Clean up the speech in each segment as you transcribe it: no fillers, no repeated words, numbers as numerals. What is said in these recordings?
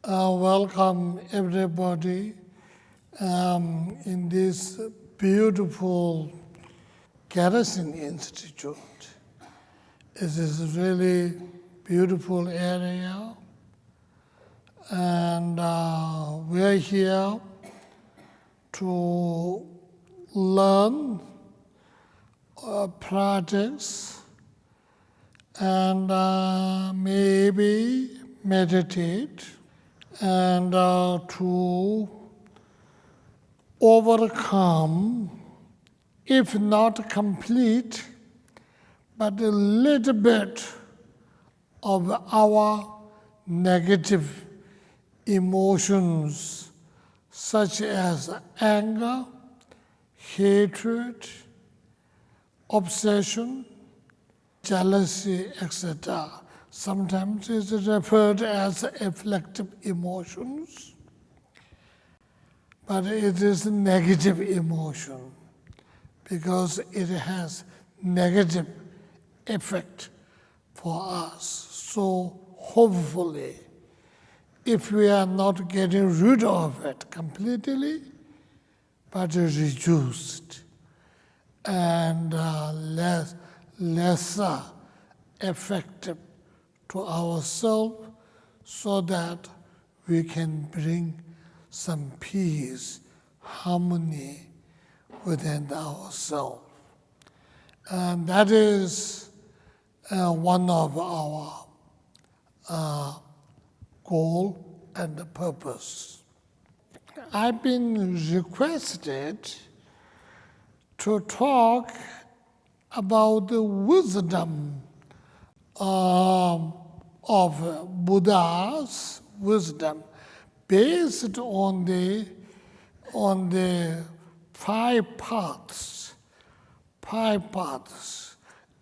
Welcome everybody in this beautiful Garrison Institute. It is a really beautiful area, and we're here to learn projects and maybe meditate and to overcome, if not complete, but a little bit of our negative emotions, such as anger, hatred, obsession, jealousy, etc. Sometimes it's referred as afflictive emotions, but it is a negative emotion because it has negative effect for us. So hopefully, if we are not getting rid of it completely, but reduced and lesser effective to ourselves, so that we can bring some peace, harmony within ourselves. And that is one of our goal and purpose. I've been requested to talk about the wisdom of Buddha's wisdom, based on the five paths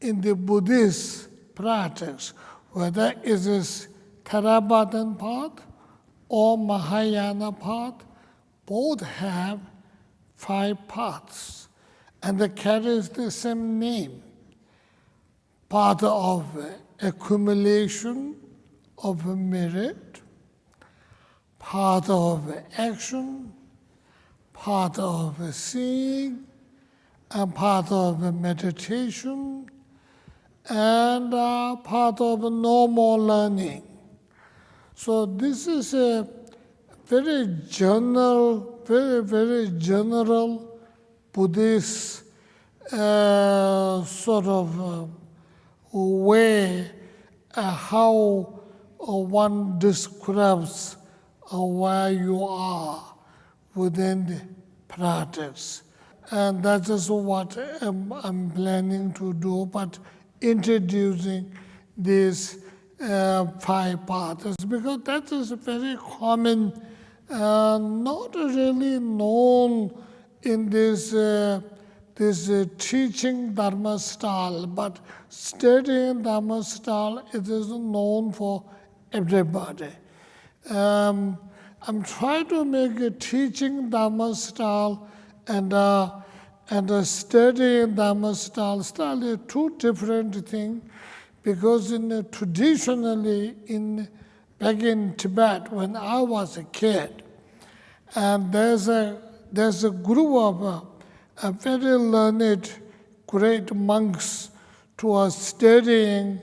in the Buddhist practice, whether it is Theravada path or Mahayana path, both have five paths, and they carry the same name. Path of accumulation of merit, path of action, path of seeing, and path of meditation, and path of no more learning. So this is a very general Buddhist sort of way how one describes where you are within the practice. And that is what I'm planning to do, but introducing these five paths, because that is very common, not really known in this teaching Dharma style, but studying Dharma style, it is known for everybody. I'm trying to make a teaching Dharma style and a studying Dharma style are two different things, because traditionally back in Tibet, when I was a kid, and there's a group of very learned, great monks who are studying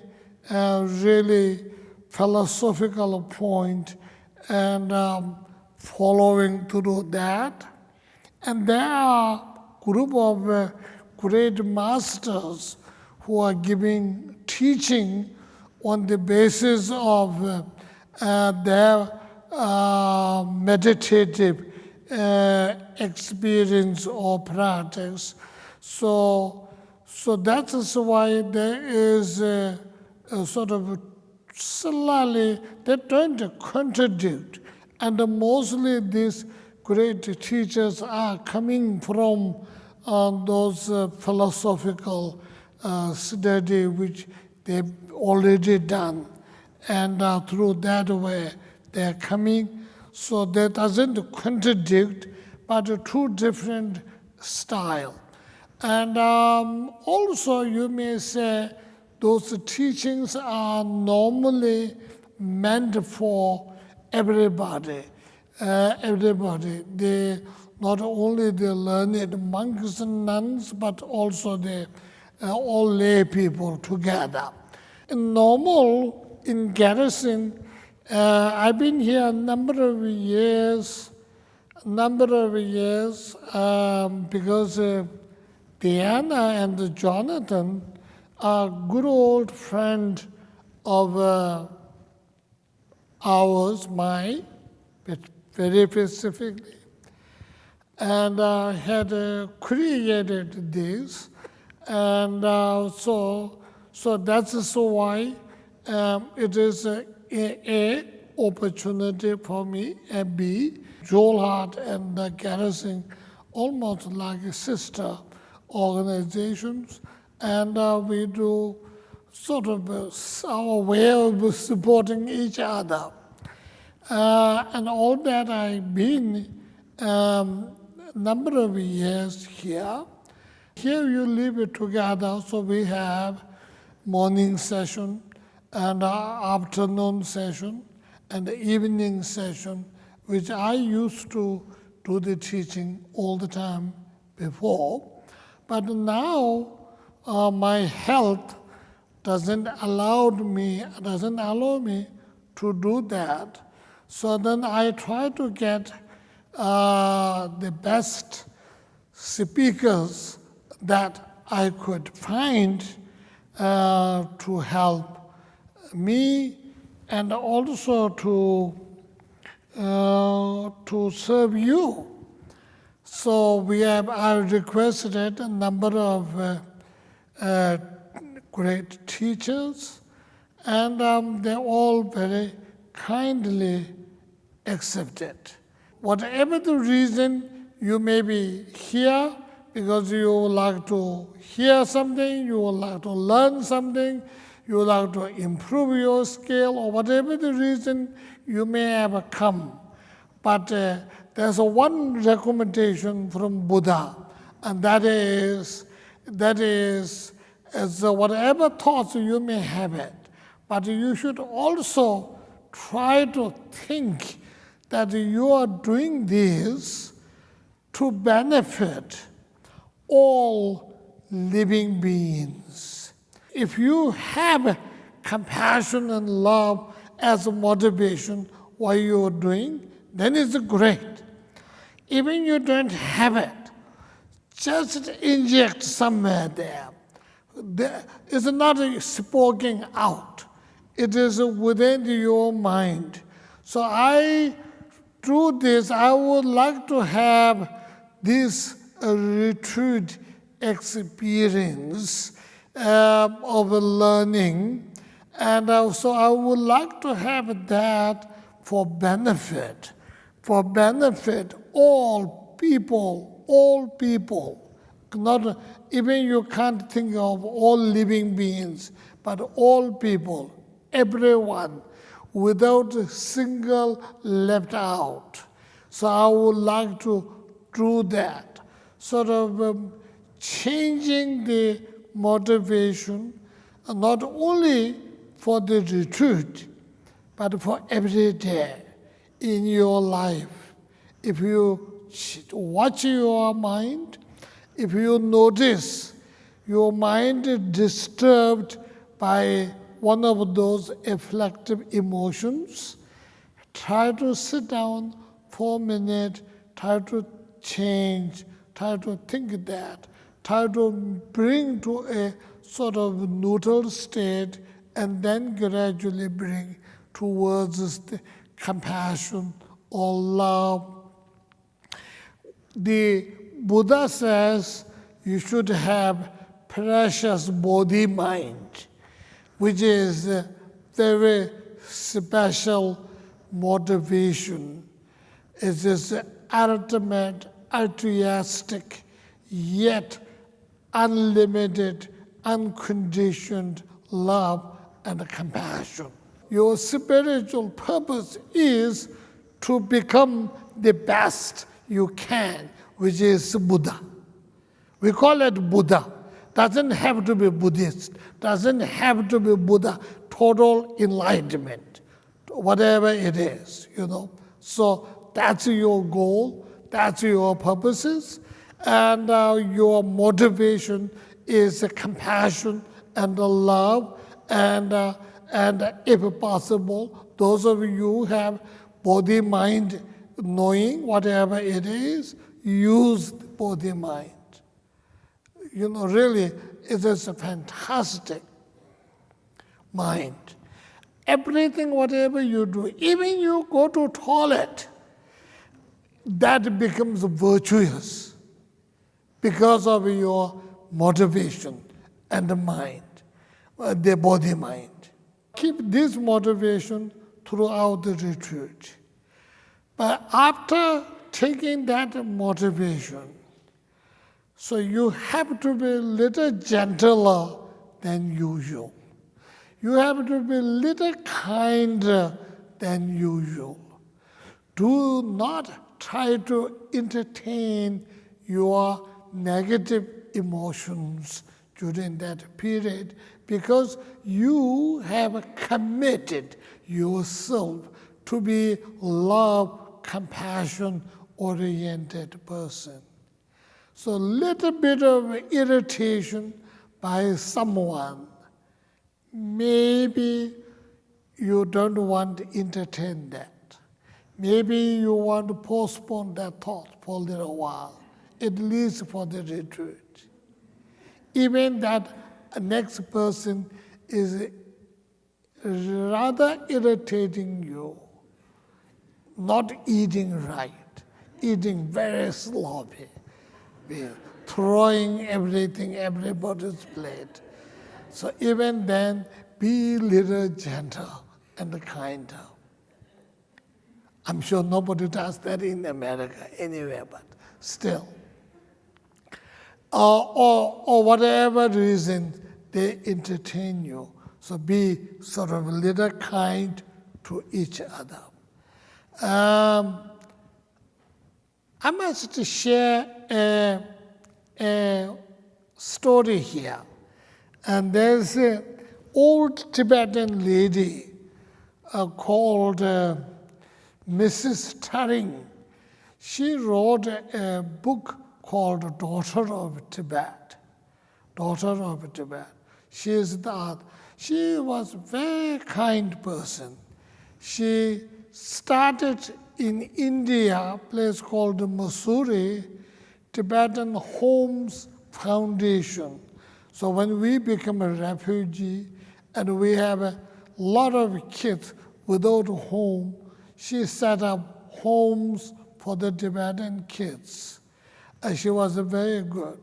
really philosophical point and following through that. And there are a group of great masters who are giving teaching on the basis of their meditative experience or practice. So that is why there is a sort of slightly, they don't contradict. And mostly these great teachers are coming from those philosophical study which they've already done. And through that way, they're coming. So that doesn't contradict, but two different style. And also you may say those teachings are normally meant for everybody. Everybody. They not only the learned monks and nuns, but also the all lay people together. In normal, in garrison, I've been here a number of years, because Diana and Jonathan are good old friend of ours, mine, very specifically, and had created this, and so that's why it is a opportunity for me, and B, Joel Hart and the Garrison, almost like sister organizations, and we do sort of our way of supporting each other. And all that I've been number of years here. Here you live it together, so we have morning session and afternoon session and the evening session, which I used to do the teaching all the time before. But now my health doesn't allow me to do that. So then I try to get the best speakers that I could find to help me and also to serve you. So I requested a number of great teachers, and they all very kindly accepted. Whatever the reason, you may be here because you would like to hear something, you would like to learn something, you would like to improve your skill, or whatever the reason you may have come. But there's one recommendation from Buddha, and that is whatever thoughts you may have it, but you should also try to think that you are doing this to benefit all living beings. If you have compassion and love as a motivation why you are doing, then it's great. Even you don't have it, just inject somewhere there. It's not spoken out. It is within your mind. So through this, I would like to have this retreat experience of learning, and so I would like to have that for benefit all people. Not even you can't think of all living beings, but all people, everyone, without a single left out. So I would like to do that, sort of changing the motivation, not only for the retreat, but for every day in your life. If you watch your mind, if you notice your mind is disturbed by one of those afflictive emotions, try to sit down for a minute, try to change, try to think that, try to bring to a sort of neutral state, and then gradually bring towards the compassion or love. The Buddha says you should have precious body mind, which is a very special motivation. It is ultimate, altruistic, yet unlimited, unconditioned love and compassion. Your spiritual purpose is to become the best you can, which is Buddha. We call it Buddha. Doesn't have to be Buddhist, doesn't have to be Buddha, total enlightenment. whatever it is, So that's your goal, that's your purposes, and your motivation is compassion and love, and if possible, those of you who have body mind knowing whatever it is, use body mind. Really, it is a fantastic mind. Everything, whatever you do, even you go to toilet, that becomes virtuous because of your motivation and the mind, the body mind. Keep this motivation throughout the retreat. But after taking that motivation, so you have to be a little gentler than usual. You have to be a little kinder than usual. Do not try to entertain your negative emotions during that period, because you have committed yourself to be love, compassion-oriented person. So a little bit of irritation by someone, maybe you don't want to entertain that. Maybe you want to postpone that thought for a little while, at least for the retreat. Even that next person is rather irritating you, not eating right, eating very sloppy, throwing everything, everybody's plate. So even then, be a little gentle and kinder. I'm sure nobody does that in America anywhere, but still. Or whatever reason they entertain you, so be sort of a little kind to each other. I must share a story here. And there's an old Tibetan lady called Mrs. Taring. She wrote a book called Daughter of Tibet. Daughter of Tibet. She was a very kind person. She started in India, a place called Mussoorie, Tibetan Homes Foundation. So when we become a refugee and we have a lot of kids without a home, she set up homes for the Tibetan kids. And she was very good.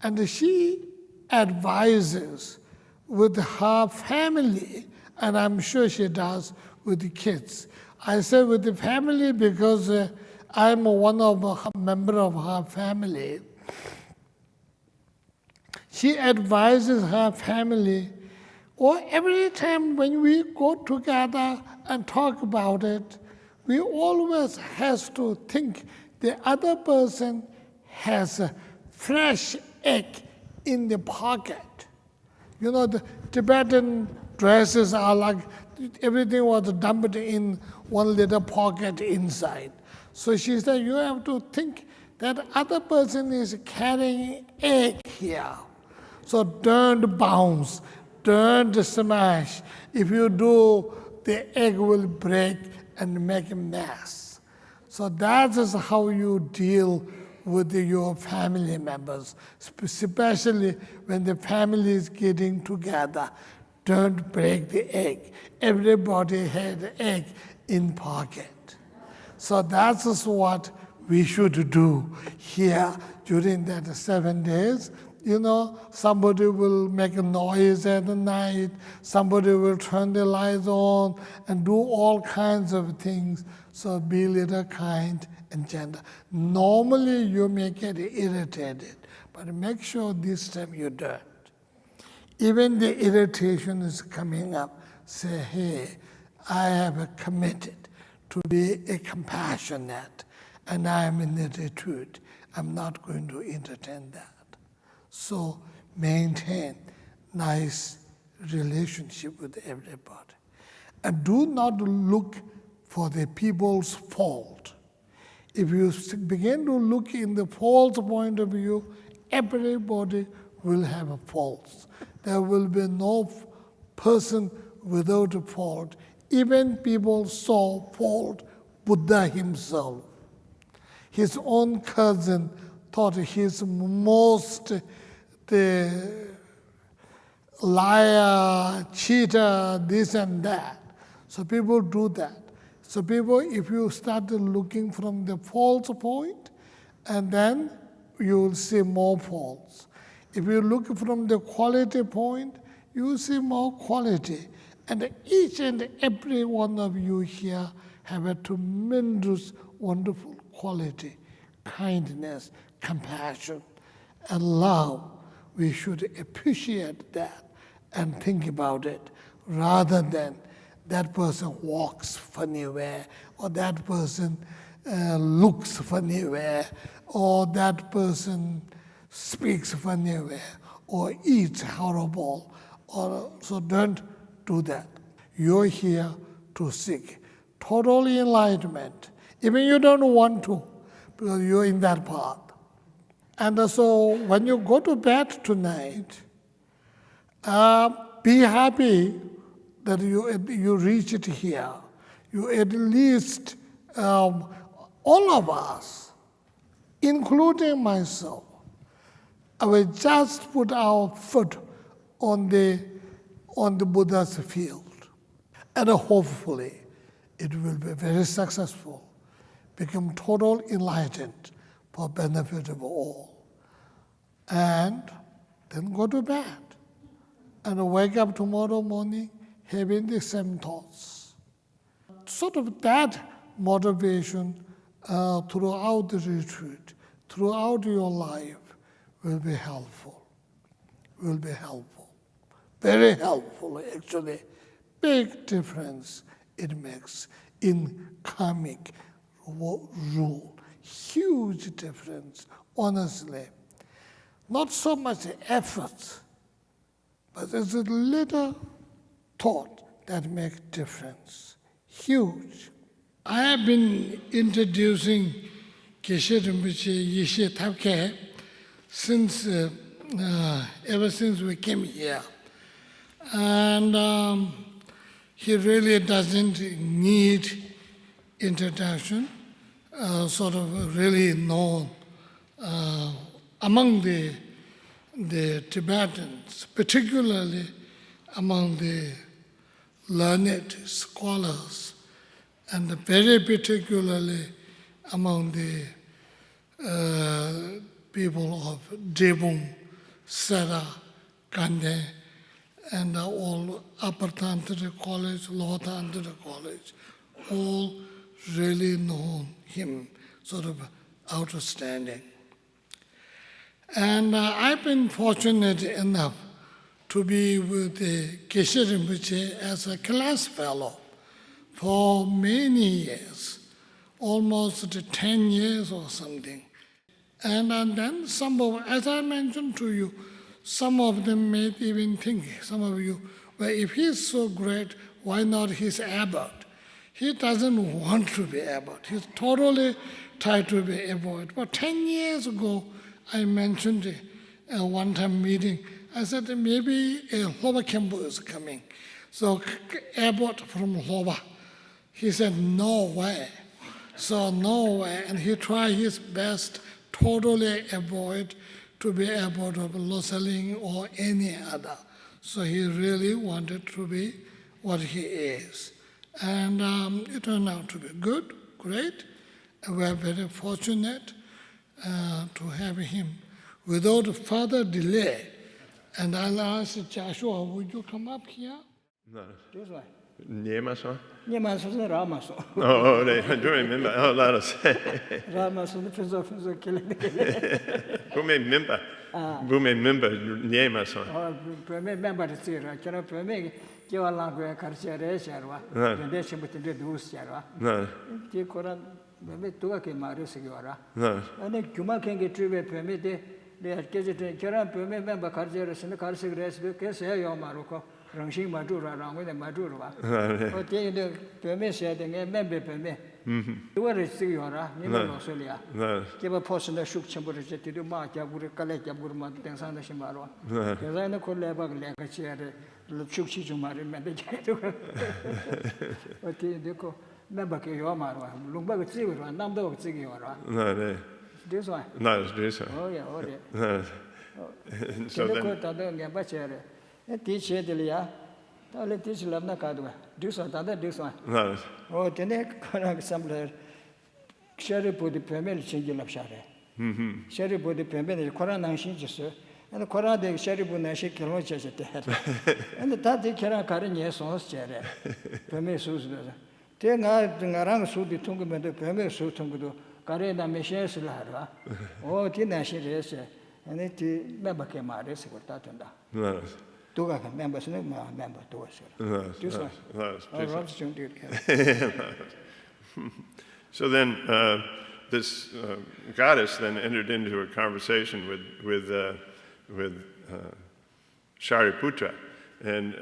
And she advises with her family, and I'm sure she does with the kids. I say with the family because I'm one of a member of her family. She advises her family, or every time when we go together and talk about it, we always have to think the other person has a fresh egg in the pocket. The Tibetan dresses are like everything was dumped in one little pocket inside. So she said, you have to think that other person is carrying egg here. So don't bounce, don't smash. If you do, the egg will break and make a mess. So that is how you deal with your family members, especially when the family is getting together. Don't break the egg. Everybody had egg in pocket. So that is what we should do here during that 7 days. Somebody will make a noise at night, somebody will turn the lights on and do all kinds of things. So be a little kind and gentle. Normally you may get irritated, but make sure this time you don't. Even the irritation is coming up, say, hey, I have committed to be a compassionate, and I am in the retreat. I'm not going to entertain that. So maintain nice relationship with everybody. And do not look for the people's fault. If you begin to look in the false point of view, everybody will have a fault. There will be no person without a fault. Even people saw fault, Buddha himself. His own cousin thought he's most the liar, cheater, this and that. So people do that. So people, if you start looking from the false point, and then you will see more faults. If you look from the quality point, you will see more quality. And each and every one of you here have a tremendous, wonderful quality, kindness, compassion, and love. We should appreciate that and think about it rather than that person walks funny way, or that person looks funny way, or that person speaks funny way, or eats horrible. So don't do that. You're here to seek total enlightenment. Even you don't want to, because you're in that path. And so when you go to bed tonight, be happy that you reach it here. You at least, all of us, including myself, I will just put our foot on the Buddha's field. And hopefully it will be very successful, become total enlightened for benefit of all. And then go to bed and wake up tomorrow morning having the same thoughts. Sort of that motivation throughout the retreat, throughout your life will be helpful, very helpful actually. Big difference it makes in karmic rule, huge difference, honestly. Not so much effort, but there's a little thought that makes difference, huge. I have been introducing Gelek Rimpoche Yeshe Tabke since ever since we came here, and he really doesn't need introduction. Sort of really known among the Tibetans, particularly among the learned scholars, and very particularly among the people of Debung, Sera, Kande, and all Upper Tantra College, Lower Tantra College, all really know him, sort of outstanding. And I've been fortunate enough to be with Gelek Rimpoche as a class fellow for many years, almost 10 years or something. And then some of, as I mentioned to you, some of them may even think, some of you, well, if he's so great, why not his abbot? He doesn't want to be abbot. He's totally tried to be abbot. But 10 years ago, I mentioned one time meeting, I said maybe Lhoba Khenpo is coming. So abbot from Lhoba. He said, no way. So no way. And he tried his best, totally avoid to be abbot of Losaling or any other. So he really wanted to be what he is. And it turned out to be good, great. And we are very fortunate to have him without further delay. And I'll ask Joshua, would you come up here? No. This way. Niemaso? Niemaso is Ramaso. Oh, I don't remember. Oh, let us say. Ramaso, the Fizo killing. Who may remember? Who may remember Niemaso? Or remember the theater. I cannot permit you a language, Carciere, Sharwa, the nation with the Deuce Sharwa. No. The Koran, maybe Tuaki Maris Yora. No. And then Kuma can get tribute permitted. They had gazetted Keran permit member Carciere and the Carciere, because say your Marocco. Rangxing ma zhu ra, rangwei de ma zhu ra. O tian de peme xie de nge men be peme. Duwa re zi yo ra, ni lo so li ya. Ke ba po sin da shuk chen bu de ti du ma ja bu re ka le ja bu ma deng san da xin ma ro. Ke za na ko le ba le ka che de lu shuk chi ju ma re men de ja du. O tian de ko men ba ke yo ma ro, lu ba ge zi ro, nam da ge zi yo ra. This one. No, it's this one. Oh yeah, oh yeah. So So then, no, oh, then some sherry put the permit change of share. Sherry put the permit, Koran and Shinjus, and the Koran de sherry put and shake kilometers at the head. And the Tati Kara Karin, yes, on chair. Permit Sus. Then I around Sud the Tunguman, the permit Su Tungudu, Karina Michelle Lara. Oh, Tina she is. And it member came out, this was that and that. no, Two members, no member to us. This one. So then, this goddess then entered into a conversation with Shariputra, and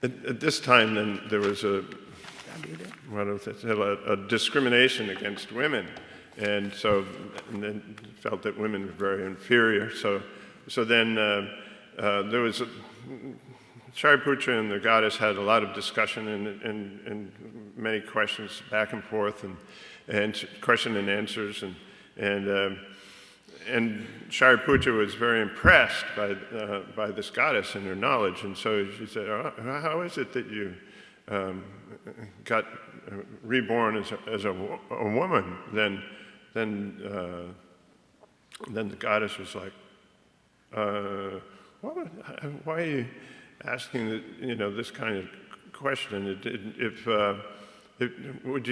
at this time, then there was a discrimination against women, and then felt that women were very inferior. So then there was Shariputra and the goddess had a lot of discussion and many questions back and forth and question and answers and Shariputra was very impressed by this goddess and her knowledge, and so she said, "How is it that you got reborn as a woman?" Then the goddess was like, "Why are you asking this kind of question? Would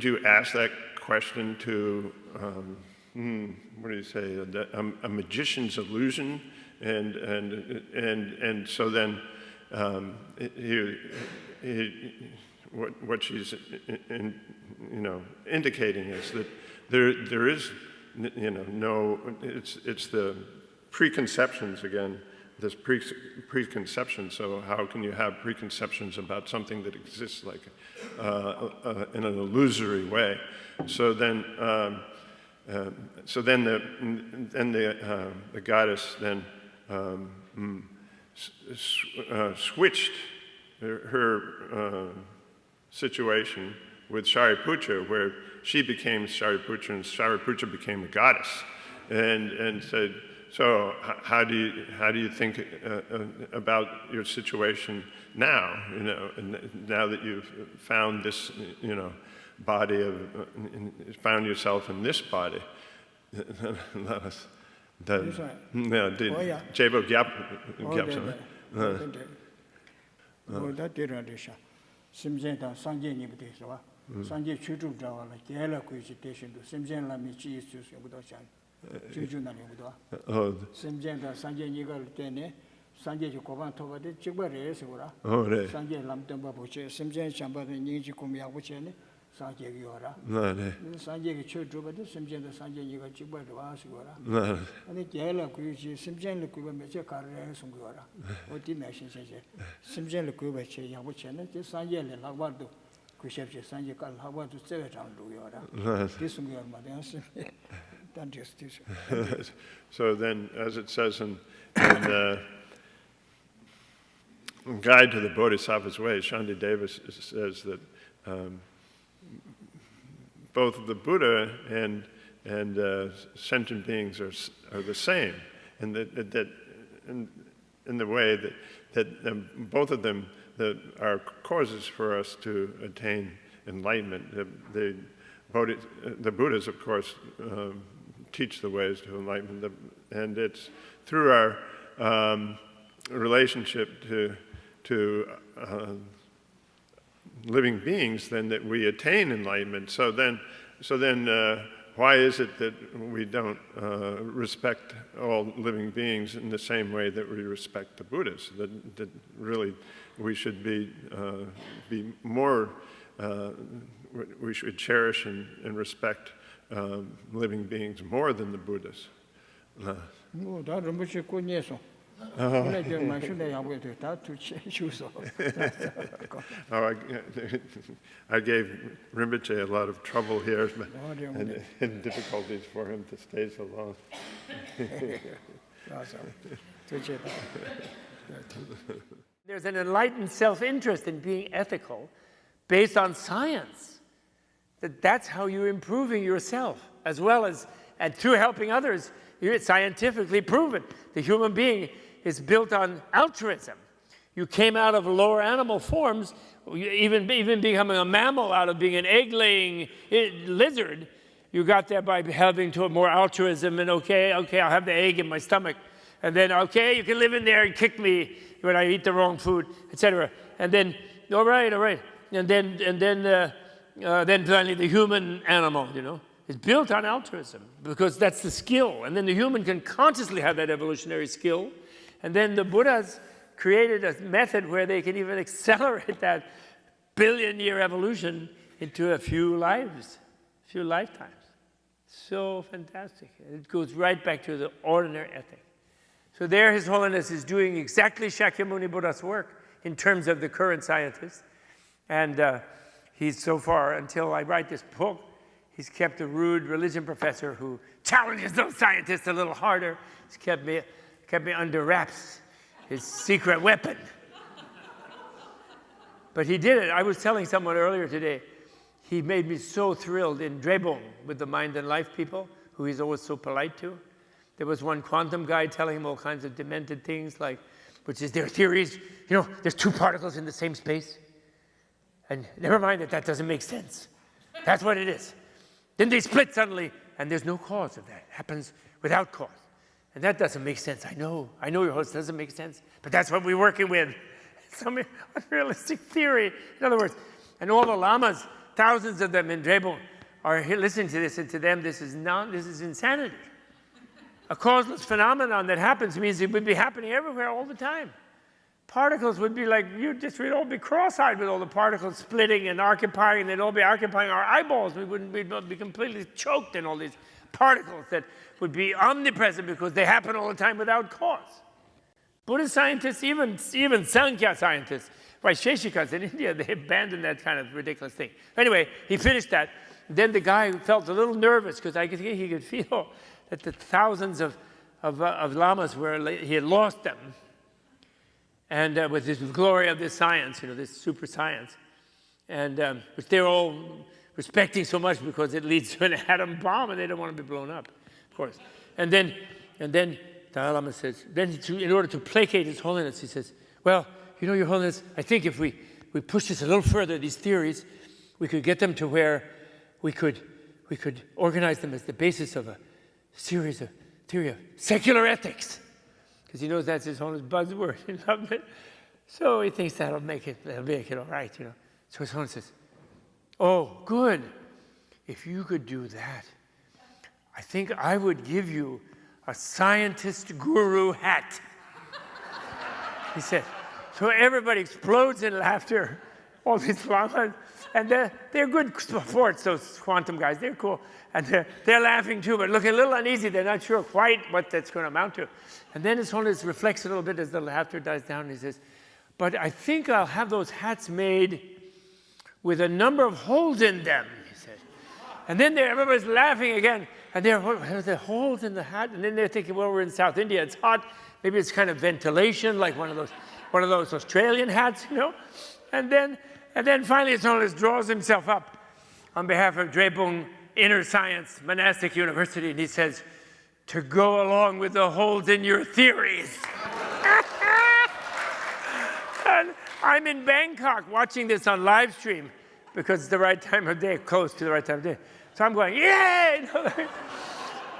you ask that question to what do you say? A magician's illusion?" And so then what she's indicating is that there is no, it's the preconceptions again, this preconception. So how can you have preconceptions about something that exists like in an illusory way? So then the goddess then switched her situation with Shariputra, where she became Shariputra and Shariputra became a goddess, and said, "So how do you think about your situation now? And now that you've found this, body of, found yourself in this body." Jebo gyap. Simjenta Sanje Nibde, Sanje Chuju Javala, Gelek Rimpoche, Simjen Lami Chi Sus Yabudoshan, Jujuna Yabuda, Simjenta Sanje Nigal Tene, Sanje Kovan Tova, Chibare Sura, Sanje Lamtamba Boche, Simjen Chamba, Niji Kumiabuchene, Sanje Yora, Sanje Chuju, Simjenta Sanje Nigal Chibara Sura, and the Gelek Rimpoche, Simjen Lukuba Mecha Carre Sungura, or Dimension Simjen Lukuba Yabuchene, Sanje Lavado. Sanje Kal Hawadu Sevetan do Yora. This is your mother. So then, as it says in Guide to the Bodhisattva's Way, Shanti Deva says that both the Buddha and sentient beings are the same, and that in the way that both of them are causes for us to attain enlightenment. The Buddhas, of course, teach the ways to enlightenment, and it's through our relationship to living beings then that we attain enlightenment. So then, why is it that we don't respect all living beings in the same way that we respect the Buddhas? That really we should be more, we should cherish and respect living beings more than the Buddhas. 원래 저 마슈네 양보에 다투 주소. Oh, I gave Rinpoche a lot of trouble here and difficulties for him to stay so long. There's an enlightened self-interest in being ethical based on science. That's how you're improving yourself, as well as, and through helping others, it's scientifically proven. The human being is built on altruism. You came out of lower animal forms, even becoming a mammal out of being an egg-laying lizard. You got there by having to more altruism and okay, I'll have the egg in my stomach. And then, okay, you can live in there and kick me when I eat the wrong food, etc. And then, all right. And then finally the human animal, is built on altruism because that's the skill. And then the human can consciously have that evolutionary skill. And then the Buddhas created a method where they can even accelerate that billion-year evolution into a few lives, a few lifetimes. So fantastic. It goes right back to the ordinary ethic. So there His Holiness is doing exactly Shakyamuni Buddha's work in terms of the current scientists. And he's so far, until I write this book, he's kept a rude religion professor who challenges those scientists a little harder. He's kept me under wraps, his secret weapon. But he did it. I was telling someone earlier today, he made me so thrilled in Drebong with the Mind and Life people, who he's always so polite to. There was one quantum guy telling him all kinds of demented things, like, which is their theories, there's two particles in the same space. And never mind that doesn't make sense. That's what it is. Then they split suddenly, and there's no cause of that. It happens without cause. And that doesn't make sense. I know your host doesn't make sense, but that's what we're working with. Some unrealistic theory. In other words, and all the lamas, thousands of them in Drebong, are listening to this, and to them this is insanity. A causeless phenomenon that happens means it would be happening everywhere all the time. Particles would be like, we'd all be cross-eyed with all the particles splitting and occupying, and they'd all be occupying our eyeballs. We'd be completely choked in all these particles that would be omnipresent because they happen all the time without cause. Buddhist scientists, even Sankhya scientists, Vaisheshikas in India, they abandoned that kind of ridiculous thing. Anyway, he finished that. Then the guy felt a little nervous because he could feel that the thousands of lamas he had lost them. And with this glory of this science, this super science, and which they're all respecting so much because it leads to an atom bomb, and they don't want to be blown up, of course. And then Dalai Lama says, in order to placate His Holiness, he says, well, Your Holiness, I think if we push this a little further, these theories, we could get them to where we could organize them as the basis of a theory of secular ethics. Because he knows that's His Holiness buzzword. He loves it. So he thinks that'll make it all right, So His Holiness says, oh, good. If you could do that, I think I would give you a scientist guru hat. He said. So everybody explodes in laughter, all these lamas. And they're good sports, those quantum guys. They're cool. And they're laughing too, but looking a little uneasy. They're not sure quite what that's going to amount to. And then His Holiness reflects a little bit as the laughter dies down. And he says, but I think I'll have those hats made with a number of holes in them, he said. And then everybody's laughing again. And there are holes in the hat. And then they're thinking, well, we're in South India. It's hot. Maybe it's kind of ventilation, like one of those Australian hats, And then finally His Holiness draws himself up on behalf of Drebong Inner Science Monastic University, and he says, to go along with the holes in your theories. And I'm in Bangkok watching this on live stream because it's the right time of day, close to the right time of day. So I'm going, yay!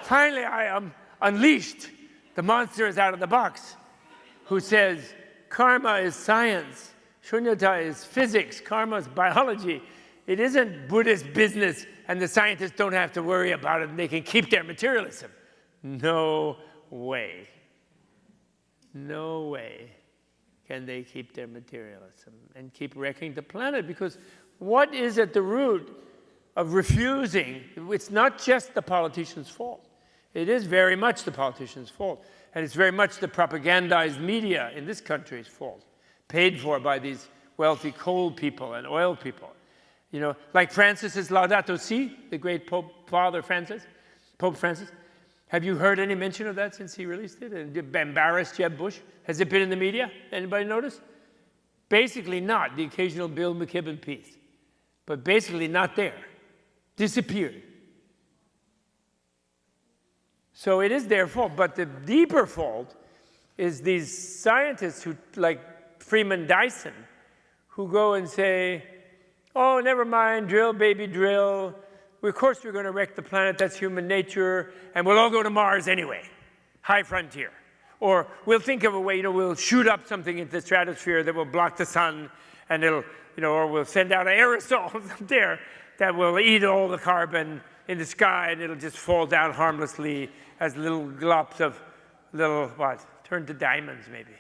Finally, I unleashed. The monster is out of the box, who says, karma is science. Shunyata is physics. Karma is biology. It isn't Buddhist business, and the scientists don't have to worry about it, and they can keep their materialism. No way. No way can they keep their materialism and keep wrecking the planet, because what is at the root of refusing? It's not just the politicians' fault. It is very much the politicians' fault. And it's very much the propagandized media in this country's fault, paid for by these wealthy coal people and oil people. You know, like Francis's Laudato Si, the great Pope Francis. Have you heard any mention of that since he released it? And embarrassed Jeb Bush? Has it been in the media? Anybody notice? Basically not. The occasional Bill McKibben piece. But basically not there. Disappeared. So it is their fault. But the deeper fault is these scientists who, like Freeman Dyson, who go and say, oh, never mind, drill, baby, drill. Of course we're going to wreck the planet, that's human nature, and we'll all go to Mars anyway. High frontier. Or we'll think of a way, we'll shoot up something into the stratosphere that will block the sun, and it'll, or we'll send out aerosols up there that will eat all the carbon in the sky, and it'll just fall down harmlessly as little glops of turn to diamonds maybe.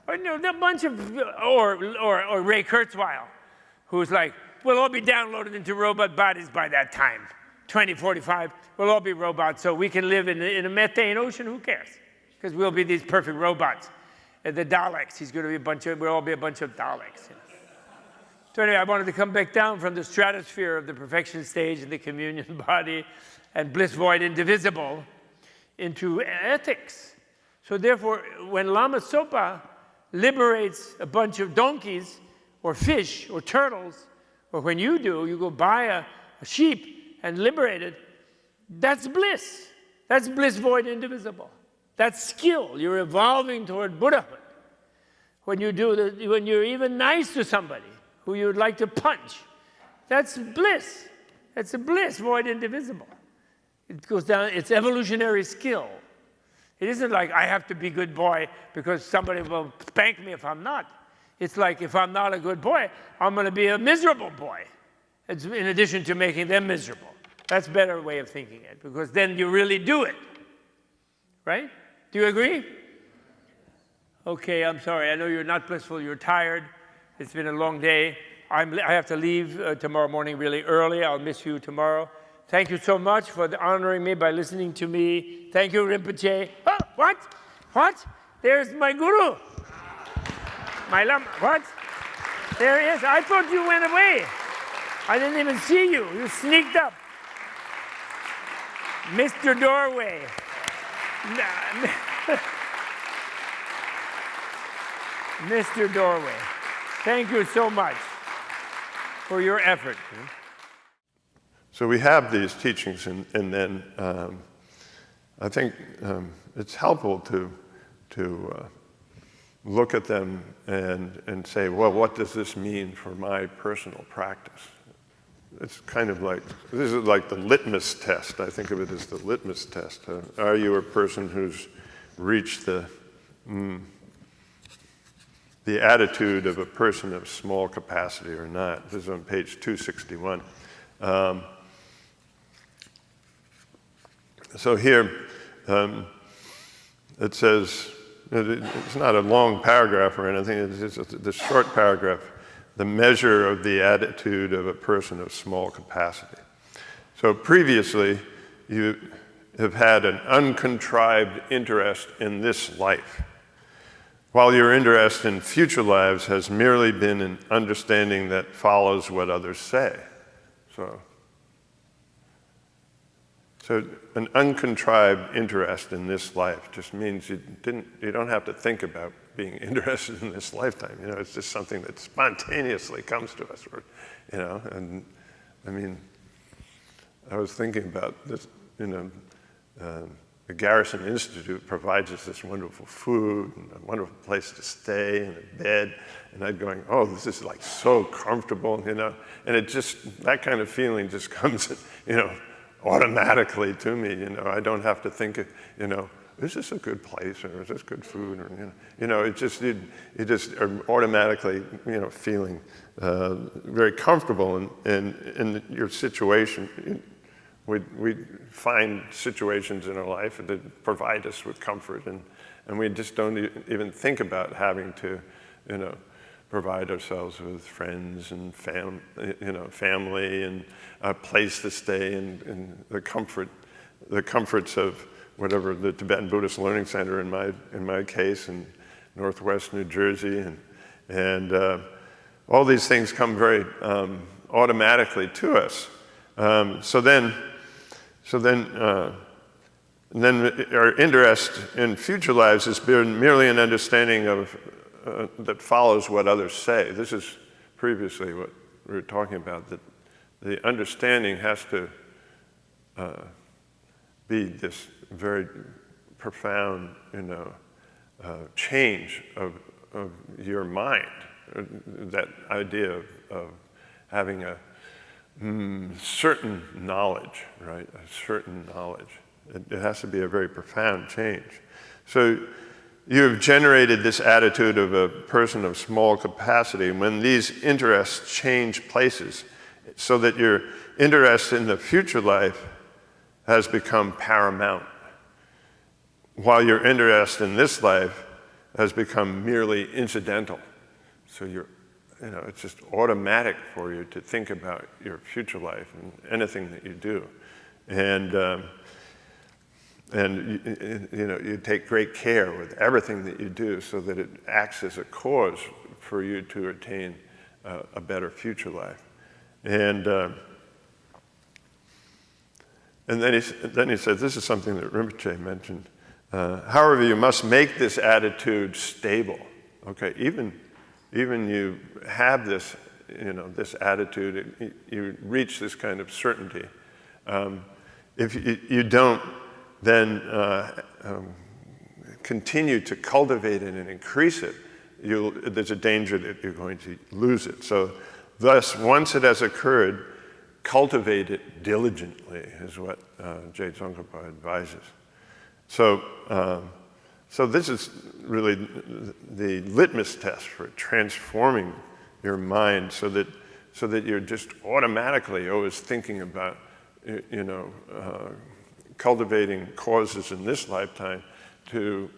Or a bunch of, or Ray Kurzweil, who's like, we'll all be downloaded into robot bodies by that time. 2045, we'll all be robots, so we can live in a methane ocean, who cares? Because we'll be these perfect robots. And the Daleks, he's going to be we'll all be a bunch of Daleks. So anyway, I wanted to come back down from the stratosphere of the perfection stage and the communion body and bliss void indivisible into ethics. So therefore, when Lama Zopa liberates a bunch of donkeys or fish or turtles, or when you do, you go buy a sheep and liberate it, that's bliss. That's bliss void indivisible. That's skill. You're evolving toward Buddhahood. When when you're even nice to somebody who you would like to punch, that's bliss. That's a bliss void indivisible. It goes down, it's evolutionary skill. It isn't like I have to be a good boy because somebody will spank me if I'm not. It's like if I'm not a good boy, I'm going to be a miserable boy, in addition to making them miserable. That's a better way of thinking it, because then you really do it. Right? Do you agree? Okay, I'm sorry. I know you're not blissful. You're tired. It's been a long day. I have to leave tomorrow morning really early. I'll miss you tomorrow. Thank you so much for honoring me by listening to me. Thank you, Rinpoche. Oh, what? What? There's my guru. My Lama. What? There he is. I thought you went away. I didn't even see you. You sneaked up. Mr. Doorway. Mr. Doorway. Thank you so much for your effort. So we have these teachings, and then I think it's helpful to look at them and say, well, what does this mean for my personal practice? It's kind of like, this is like the litmus test. I think of it as the litmus test. Are you a person who's reached the attitude of a person of small capacity or not? This is on page 261. So here, it says, it's not a long paragraph or anything, it's just this short paragraph, the measure of the attitude of a person of small capacity. So previously, you have had an uncontrived interest in this life, while your interest in future lives has merely been an understanding that follows what others say. So an uncontrived interest in this life just means you don't have to think about being interested in this lifetime. It's just something that spontaneously comes to us. And I mean, I was thinking about this, the Garrison Institute provides us this wonderful food and a wonderful place to stay and a bed. And I'm going, oh, this is like so comfortable, And it just, that kind of feeling just comes, automatically to me. I don't have to think, is this a good place, or is this good food, or it just you just are automatically feeling very comfortable in your situation. We find situations in our life that provide us with comfort, and we just don't even think about having to provide ourselves with friends and family and a place to stay and the comfort the comforts of whatever the Tibetan Buddhist Learning Center in my case in Northwest New Jersey, and all these things come very automatically to us. So then our interest in future lives has been merely an understanding of that follows what others say. This is previously what we were talking about, that the understanding has to be this very profound, change of your mind. That idea of having a certain knowledge, right? A certain knowledge. It has to be a very profound change. So you have generated this attitude of a person of small capacity when these interests change places, so that your interest in the future life has become paramount, while your interest in this life has become merely incidental. So it's just automatic for you to think about your future life and anything that you do. And you take great care with everything that you do so that it acts as a cause for you to attain a better future life. And then he said, this is something that Rinpoche mentioned. However, you must make this attitude stable. Okay, even you have this, this attitude, you reach this kind of certainty. If you don't then continue to cultivate it and increase it, there's a danger that you're going to lose it. So thus, once it has occurred, cultivate it diligently, is what Je Tsongkhapa advises. So this is really the litmus test for transforming your mind, so that you're just automatically always thinking about, cultivating causes in this lifetime to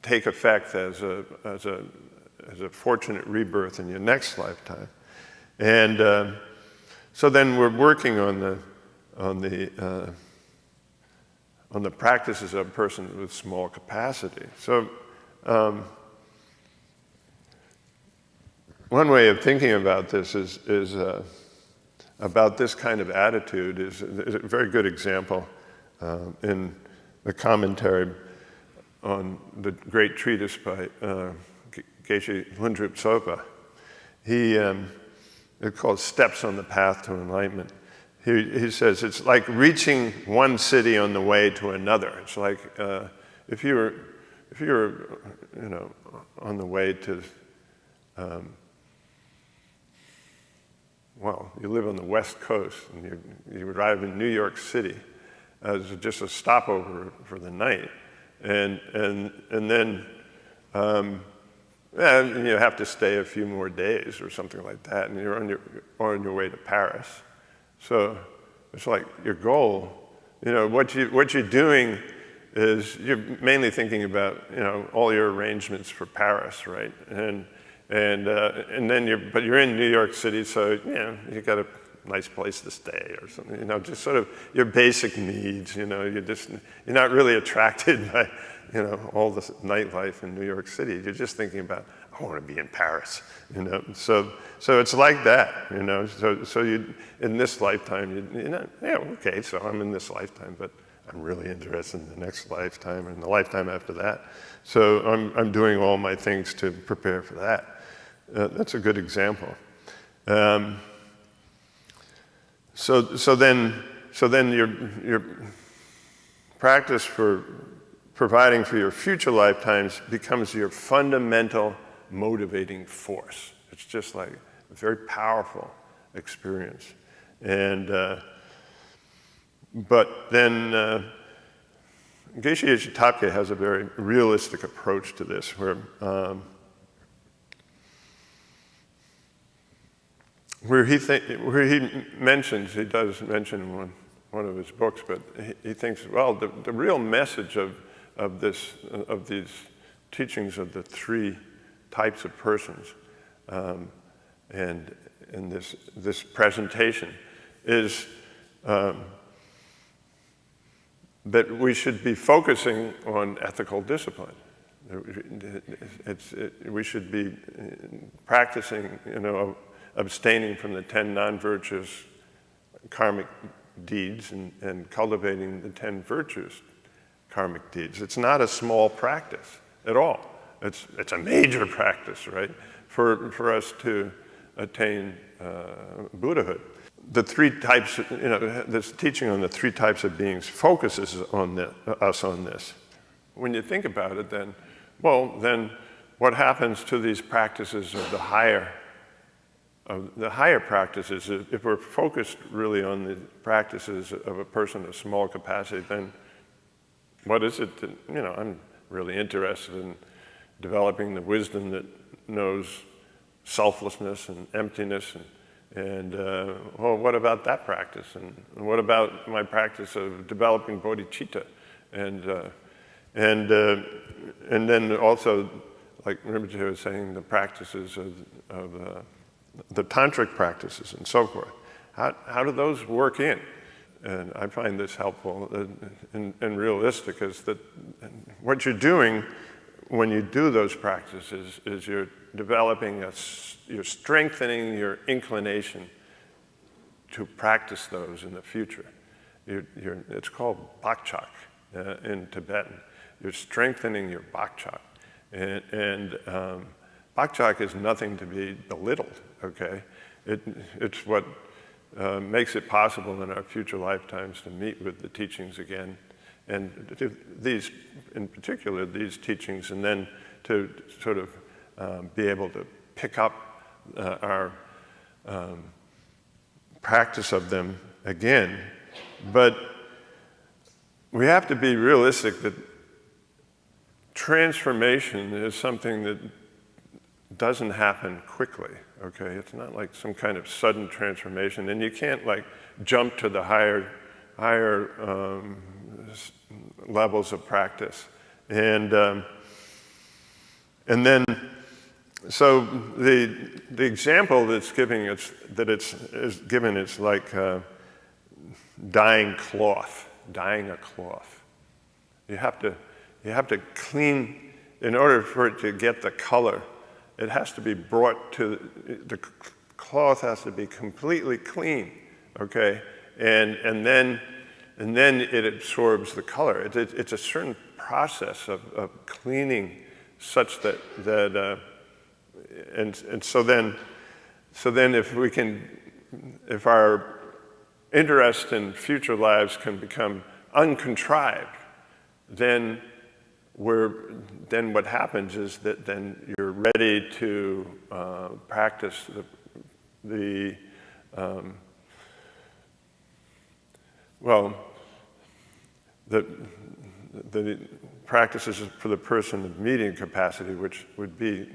take effect as a fortunate rebirth in your next lifetime. And so then we're working on the practices of a person with small capacity. So one way of thinking about this is about this kind of attitude is a very good example in the commentary on the great treatise by Geshe Lundrup Sopa. It's called Steps on the Path to Enlightenment. He says it's like reaching one city on the way to another. It's like if you're on the way to you live on the West Coast and you arrive in New York City as just a stopover for the night, and then you have to stay a few more days or something like that, and you're on your way to Paris. So it's like your goal, what you're doing is you're mainly thinking about all your arrangements for Paris, right? And then you're in New York City, so you got a nice place to stay or something. Just sort of your basic needs. You're not really attracted by all the nightlife in New York City. You're just thinking about, I want to be in Paris. So it's like that. So you in this lifetime, okay, so I'm in this lifetime, but I'm really interested in the next lifetime and the lifetime after that. So I'm doing all my things to prepare for that. That's a good example. So then your practice for providing for your future lifetimes becomes your fundamental motivating force. It's just like a very powerful experience. But then Geshe Tabke has a very realistic approach to this, where he does mention in one of his books, but he thinks, the real message of these teachings of the three types of persons, and in this presentation is that we should be focusing on ethical discipline. We should be practicing, abstaining from the 10 non-virtuous karmic deeds and cultivating the 10 virtuous karmic deeds. It's not a small practice at all. It's a major practice, right, for us to attain Buddhahood. The 3 types, this teaching on the 3 types of beings focuses on us on this. When you think about it, then what happens to these practices of the higher practices? If we're focused really on the practices of a person of small capacity, then what is it that, I'm really interested in developing the wisdom that knows selflessness and emptiness and what about that practice? And what about my practice of developing bodhicitta? And then also, like Rinpoche was saying, the practices of the tantric practices and so forth. How do those work in? And I find this helpful and realistic, is that what you're doing when you do those practices is you're developing, you're strengthening your inclination to practice those in the future. It's called bakchak in Tibetan. You're strengthening your bakchak. And bakchak is nothing to be belittled, okay? It's what makes it possible in our future lifetimes to meet with the teachings again, and these, in particular, these teachings, and then to sort of be able to pick up our practice of them again. But we have to be realistic that transformation is something that doesn't happen quickly, okay? It's not like some kind of sudden transformation, and you can't like jump to the higher levels of practice. And then, so the example that's given is like dyeing a cloth. You have to clean, in order for it to get the color, it has to be brought to, the cloth has to be completely clean, okay? And then it absorbs the color. It's a certain process of cleaning such that and so then if our interest in future lives can become uncontrived, then what happens is that then you're ready to practice the practices for the person of medium capacity, which would be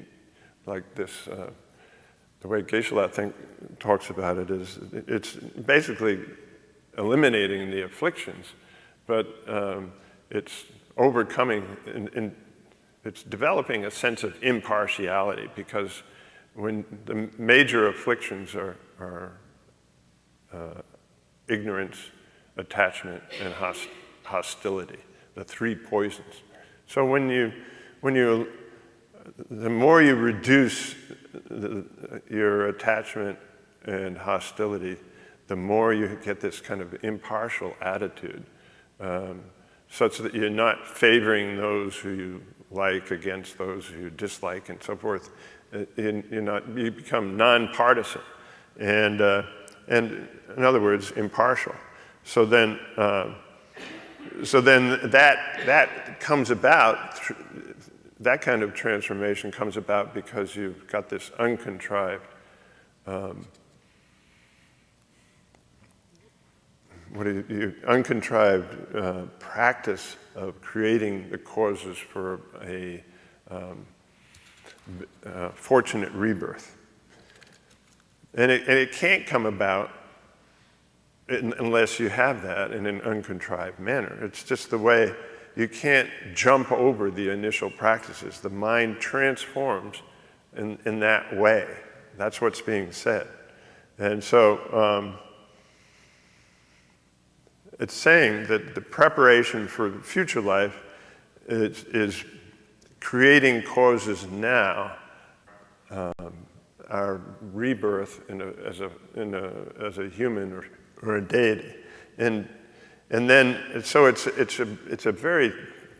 like this. The way Geshe-la talks about it is, it's basically eliminating the afflictions, but it's overcoming, and it's developing a sense of impartiality, because when the major afflictions are ignorance, attachment, and hostility, the 3 poisons. So the more you reduce your attachment and hostility, the more you get this kind of impartial attitude, such that you're not favoring those who you like against those who you dislike and so forth. You become non-partisan, and in other words, impartial. So then that comes about. That kind of transformation comes about because you've got this uncontrived, practice of creating the causes for a fortunate rebirth. And it can't come about unless you have that in an uncontrived manner. It's just the way. You can't jump over the initial practices. The mind transforms in that way. That's what's being said. And so it's saying that the preparation for the future life is creating causes now, our rebirth as a human or a deity, and then so it's a very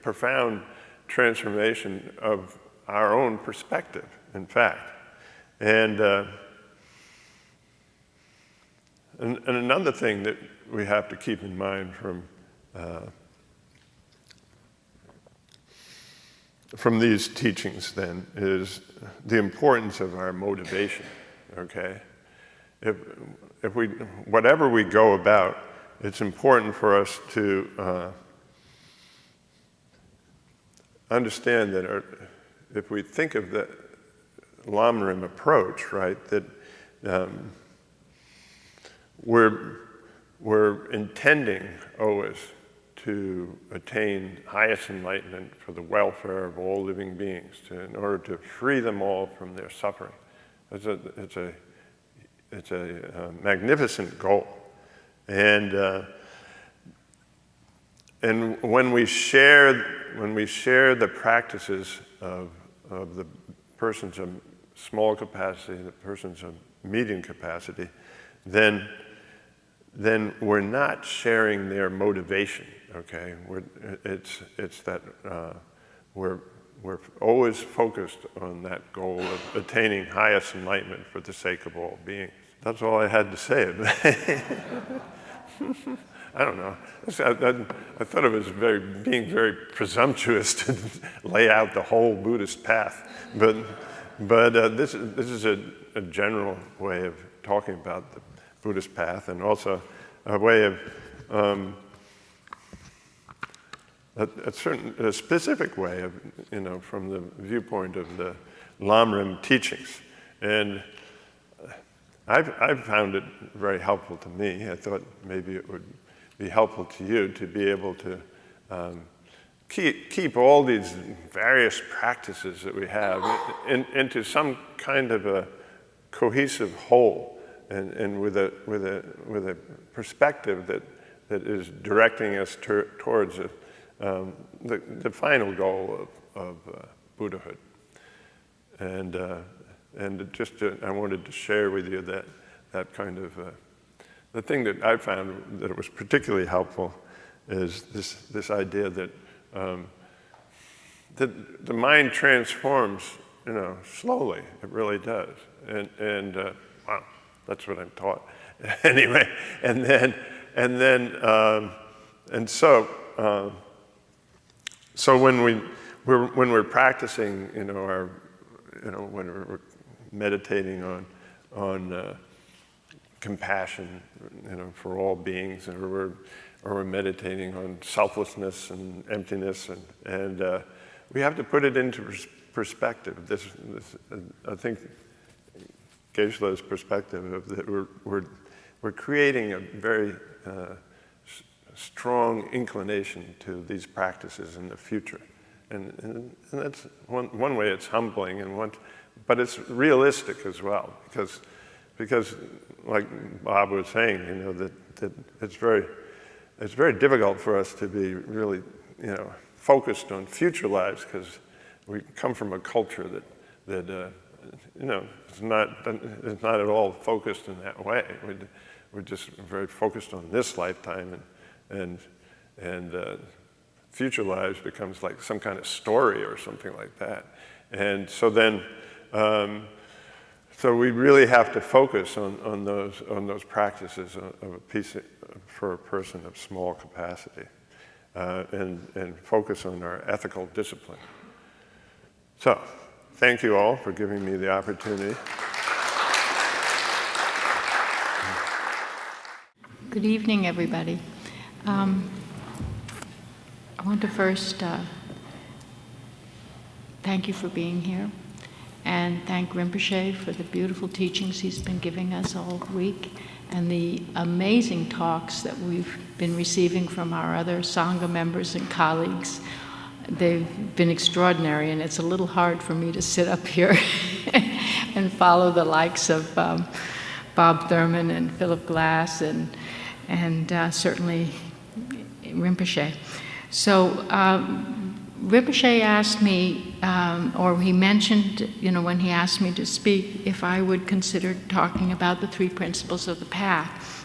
profound transformation of our own perspective, in fact, and another thing that we have to keep in mind from these teachings then is the importance of our motivation, okay? If we, whatever we go about, it's important for us to understand that if we think of the Lamrim approach, right, that we're intending always to attain highest enlightenment for the welfare of all living beings, in order to free them all from their suffering. It's a magnificent goal, and when we share the practices of the persons of small capacity, the persons of medium capacity, then we're not sharing their motivation. Okay, it's that we're always focused on that goal of attaining highest enlightenment for the sake of all beings. That's all I had to say. I don't know. I thought it was being very presumptuous to lay out the whole Buddhist path, but this is a general way of talking about the Buddhist path, and also a way of a specific way of, from the viewpoint of the Lamrim teachings. And I've found it very helpful to me. I thought maybe it would be helpful to you to be able to keep all these various practices that we have into some kind of a cohesive whole, and with a perspective that is directing us towards the final goal of Buddhahood. And I wanted to share with you that kind of the thing that I found that it was particularly helpful is this idea that the mind transforms, slowly. It really does, and wow, that's what I'm taught. Anyway, so when we're practicing, when we're meditating on compassion, for all beings, or we're meditating on selflessness and emptiness, and we have to put it into perspective. This I think, Geshe-la's perspective of that we're creating a very strong inclination to these practices in the future, and that's one way it's humbling, but it's realistic as well, because like Bob was saying, that it's very difficult for us to be really focused on future lives, because we come from a culture that it's not at all focused in that way. We're just very focused on this lifetime, and future lives becomes like some kind of story or something like that. And so then, so we really have to focus on those practices for a person of small capacity, and focus on our ethical discipline. So, thank you all for giving me the opportunity. Good evening, everybody. I want to first thank you for being here, and thank Rinpoche for the beautiful teachings he's been giving us all week, and the amazing talks that we've been receiving from our other Sangha members and colleagues. They've been extraordinary, and it's a little hard for me to sit up here and follow the likes of Bob Thurman and Philip Glass, and certainly Rinpoche. So Rinpoche asked me, or he mentioned, when he asked me to speak, if I would consider talking about the 3 principles of the path.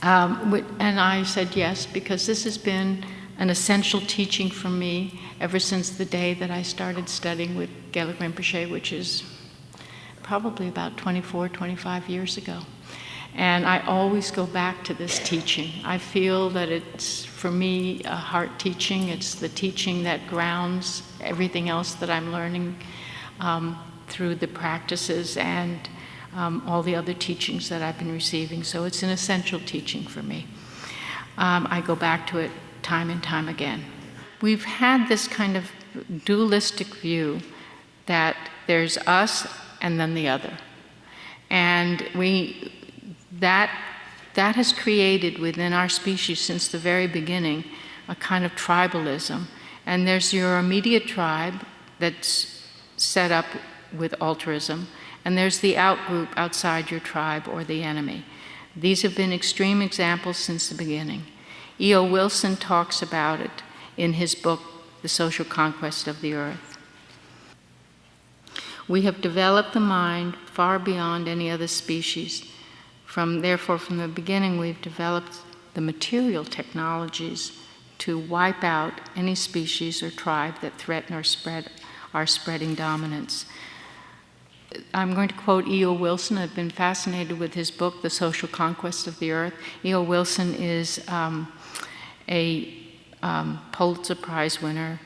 And I said yes, because this has been an essential teaching for me ever since the day that I started studying with Gelek Rimpoche, which is probably about 24, 25 years ago. And I always go back to this teaching. I feel that it's, for me, a heart teaching. It's the teaching that grounds everything else that I'm learning through the practices and all the other teachings that I've been receiving. So it's an essential teaching for me. I go back to it time and time again. We've had this kind of dualistic view that there's us and then the other. And that has created within our species since the very beginning a kind of tribalism. And there's your immediate tribe that's set up with altruism, and there's the outgroup outside your tribe or the enemy. These have been extreme examples since the beginning. E.O. Wilson talks about it in his book, The Social Conquest of the Earth. We have developed the mind far beyond any other species. Therefore, from the beginning, we've developed the material technologies to wipe out any species or tribe that threaten or spread our spreading dominance. I'm going to quote E.O. Wilson. I've been fascinated with his book, The Social Conquest of the Earth. E.O. Wilson is a Pulitzer Prize winner,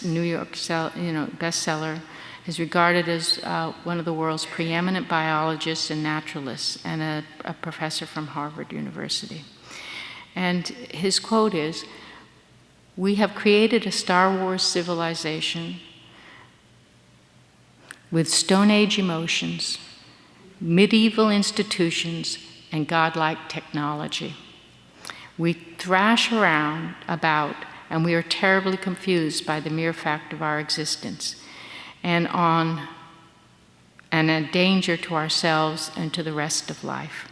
New York bestseller, is regarded as one of the world's preeminent biologists and naturalists, and a professor from Harvard University. And his quote is, "We have created a Star Wars civilization with Stone Age emotions, medieval institutions, and godlike technology. We thrash around about, and we are terribly confused by the mere fact of our existence, and a danger to ourselves and to the rest of life."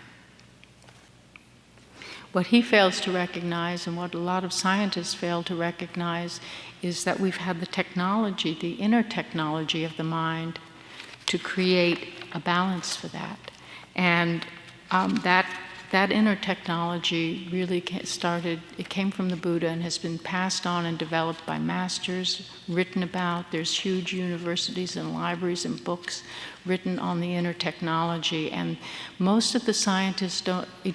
What he fails to recognize, and what a lot of scientists fail to recognize, is that we've had the technology, the inner technology of the mind, to create a balance for that. And that inner technology really it came from the Buddha and has been passed on and developed by masters, written about. There's huge universities and libraries and books written on the inner technology, and most of the scientists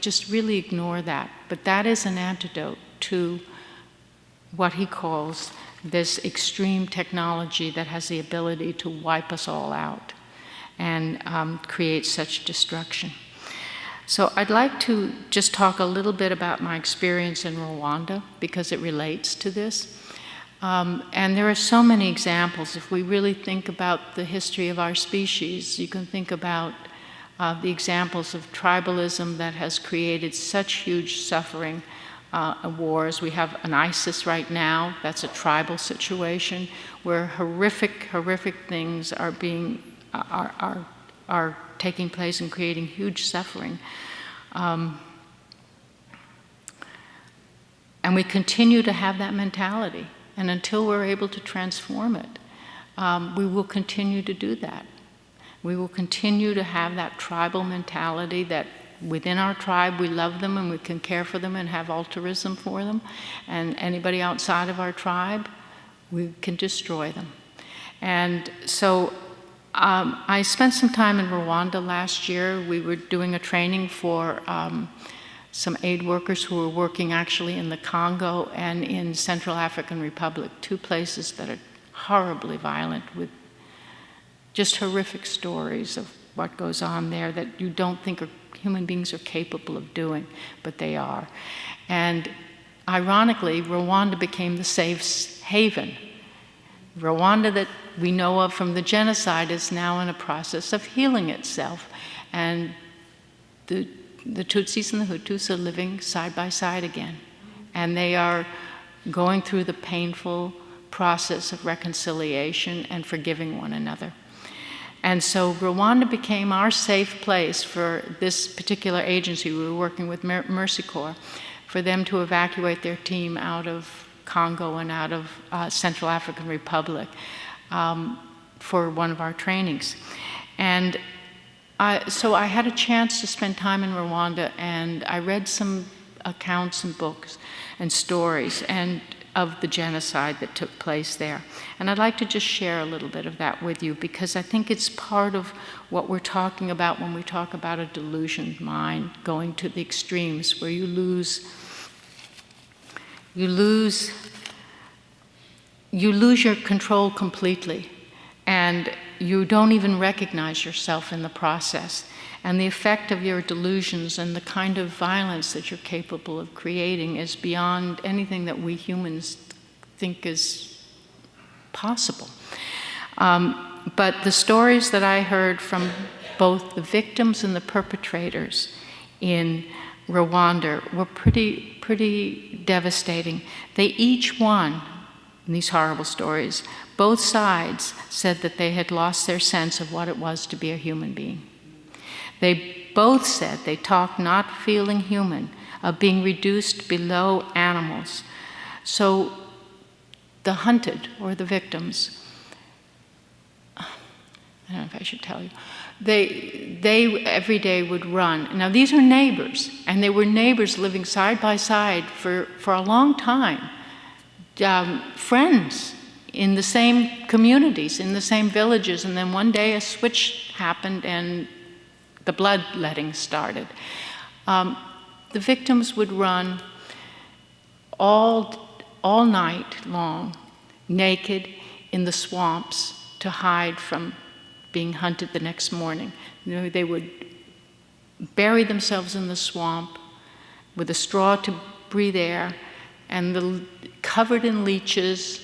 just really ignore that. But that is an antidote to what he calls this extreme technology that has the ability to wipe us all out and create such destruction. So I'd like to just talk a little bit about my experience in Rwanda, because it relates to this. And there are so many examples. If we really think about the history of our species, you can think about the examples of tribalism that has created such huge suffering, wars. We have an ISIS right now. That's a tribal situation where horrific things are taking place and creating huge suffering. And we continue to have that mentality. And until we're able to transform it, we will continue to do that. We will continue to have that tribal mentality that within our tribe we love them and we can care for them and have altruism for them. And anybody outside of our tribe, we can destroy them. And so I spent some time in Rwanda last year. We were doing a training for some aid workers who were working actually in the Congo and in Central African Republic, 2 places that are horribly violent with just horrific stories of what goes on there that you don't think human beings are capable of doing, but they are. And ironically, Rwanda became the safe haven. Rwanda that we know of from the genocide is now in a process of healing itself. And the Tutsis and the Hutus are living side by side again. And they are going through the painful process of reconciliation and forgiving one another. And so Rwanda became our safe place for this particular agency. We were working with Mercy Corps for them to evacuate their team out of Congo and out of Central African Republic for one of our trainings. And so I had a chance to spend time in Rwanda, and I read some accounts and books and stories and of the genocide that took place there. And I'd like to just share a little bit of that with you, because I think it's part of what we're talking about when we talk about a delusioned mind going to the extremes, where you lose your control completely, and you don't even recognize yourself in the process. And the effect of your delusions and the kind of violence that you're capable of creating is beyond anything that we humans think is possible. But the stories that I heard from both the victims and the perpetrators in Rwanda were pretty devastating. They each won, in these horrible stories, both sides said that they had lost their sense of what it was to be a human being. They both said they talked not feeling human, of being reduced below animals. So the hunted, or the victims, I don't know if I should tell you, they every day would run. Now these are neighbors, and they were neighbors living side by side for a long time, friends in the same communities, in the same villages, and then one day a switch happened and the bloodletting started. The victims would run all night long, naked, in the swamps to hide from being hunted the next morning. You know, they would bury themselves in the swamp with a straw to breathe air, and covered in leeches,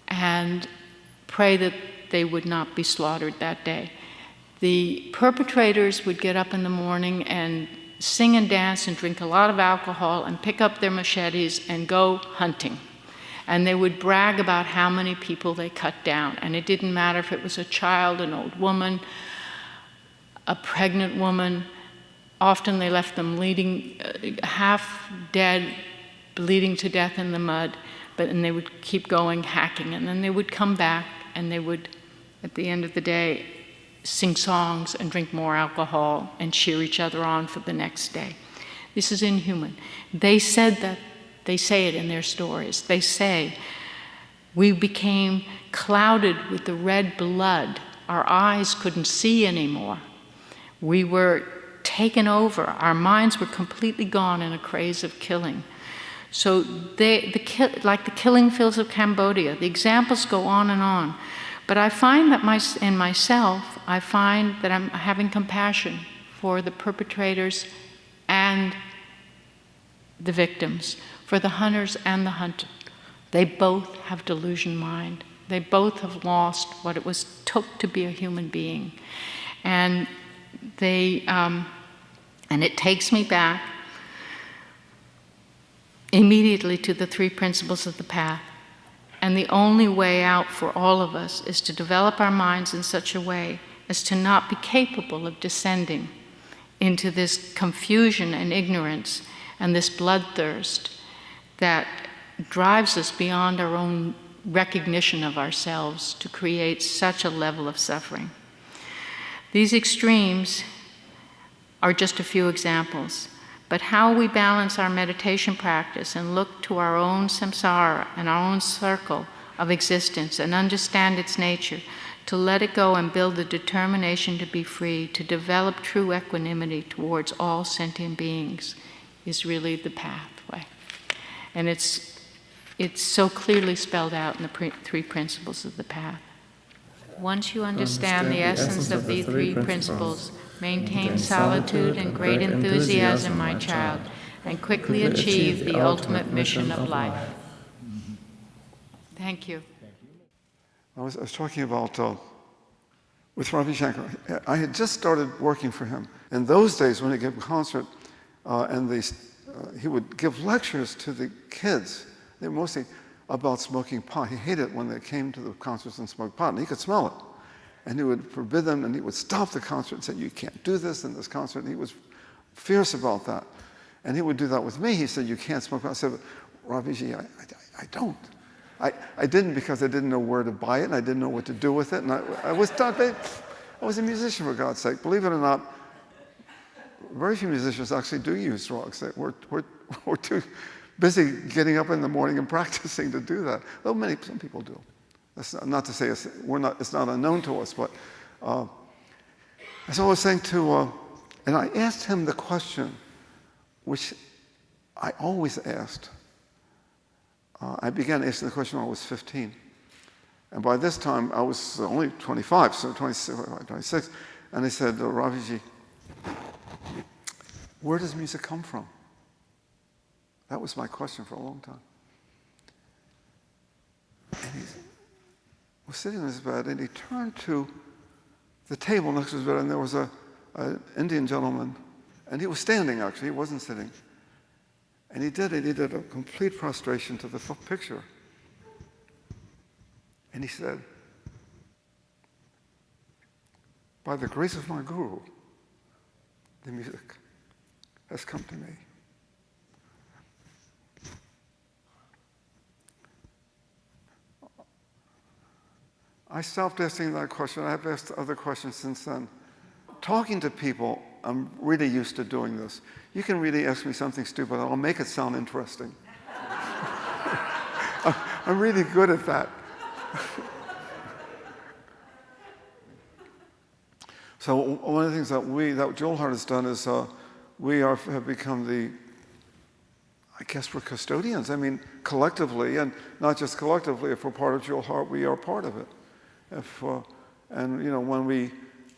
and pray that they would not be slaughtered that day. The perpetrators would get up in the morning and sing and dance and drink a lot of alcohol and pick up their machetes and go hunting. And they would brag about how many people they cut down. And it didn't matter if it was a child, an old woman, a pregnant woman. Often they left them bleeding, half dead, bleeding to death in the mud. And they would keep going, hacking. And then they would come back, and they would, at the end of the day, sing songs and drink more alcohol and cheer each other on for the next day. This is inhuman. They said that, they say it in their stories. They say, we became clouded with the red blood. Our eyes couldn't see anymore. We were taken over. Our minds were completely gone in a craze of killing. So like the killing fields of Cambodia, the examples go on and on. But I find that in myself, I find that I'm having compassion for the perpetrators and the victims, for the hunters and the hunted. They both have delusion mind. They both have lost what it took to be a human being. And and it takes me back immediately to the 3 principles of the path. And the only way out for all of us is to develop our minds in such a way as to not be capable of descending into this confusion and ignorance and this bloodthirst that drives us beyond our own recognition of ourselves to create such a level of suffering. These extremes are just a few examples. But how we balance our meditation practice and look to our own samsara and our own circle of existence and understand its nature, to let it go and build the determination to be free, to develop true equanimity towards all sentient beings, is really the pathway. And it's so clearly spelled out in the 3 principles of the path. Once you understand the essence of the 3 principles, maintain solitude and great enthusiasm, my child, and quickly achieve the ultimate mission of life. Thank you. I was talking about with Ravi Shankar. I had just started working for him. In those days, when he gave a concert, he would give lectures to the kids. They were mostly about smoking pot. He hated when they came to the concerts and smoked pot, and he could smell it. And he would forbid them, and he would stop the concert and say, you can't do this in this concert. And he was fierce about that. And he would do that with me. He said, you can't smoke. I said, Raviji, I don't. I didn't because I didn't know where to buy it, and I didn't know what to do with it. And I was a musician, for God's sake. Believe it or not, very few musicians actually do use drugs. We're too busy getting up in the morning and practicing to do that. Though some people do. That's not to say it's not unknown to us, but as I was saying and I asked him the question, which I always asked. I began asking the question when I was 15. And by this time, I was only 25, so 26. And I said, Raviji, where does music come from? That was my question for a long time. And he was sitting in his bed, and he turned to the table next to his bed, and there was an Indian gentleman, and he was standing, actually. He wasn't sitting. And he did a complete prostration to the picture. And he said, by the grace of my guru, the music has come to me. I stopped asking that question. I have asked other questions since then. Talking to people, I'm really used to doing this. You can really ask me something stupid, and I'll make it sound interesting. I'm really good at that. So one of the things that Joel Hart has done is have become I guess we're custodians. I mean, collectively, and not just collectively. If we're part of Joel Hart, we are part of it. And when we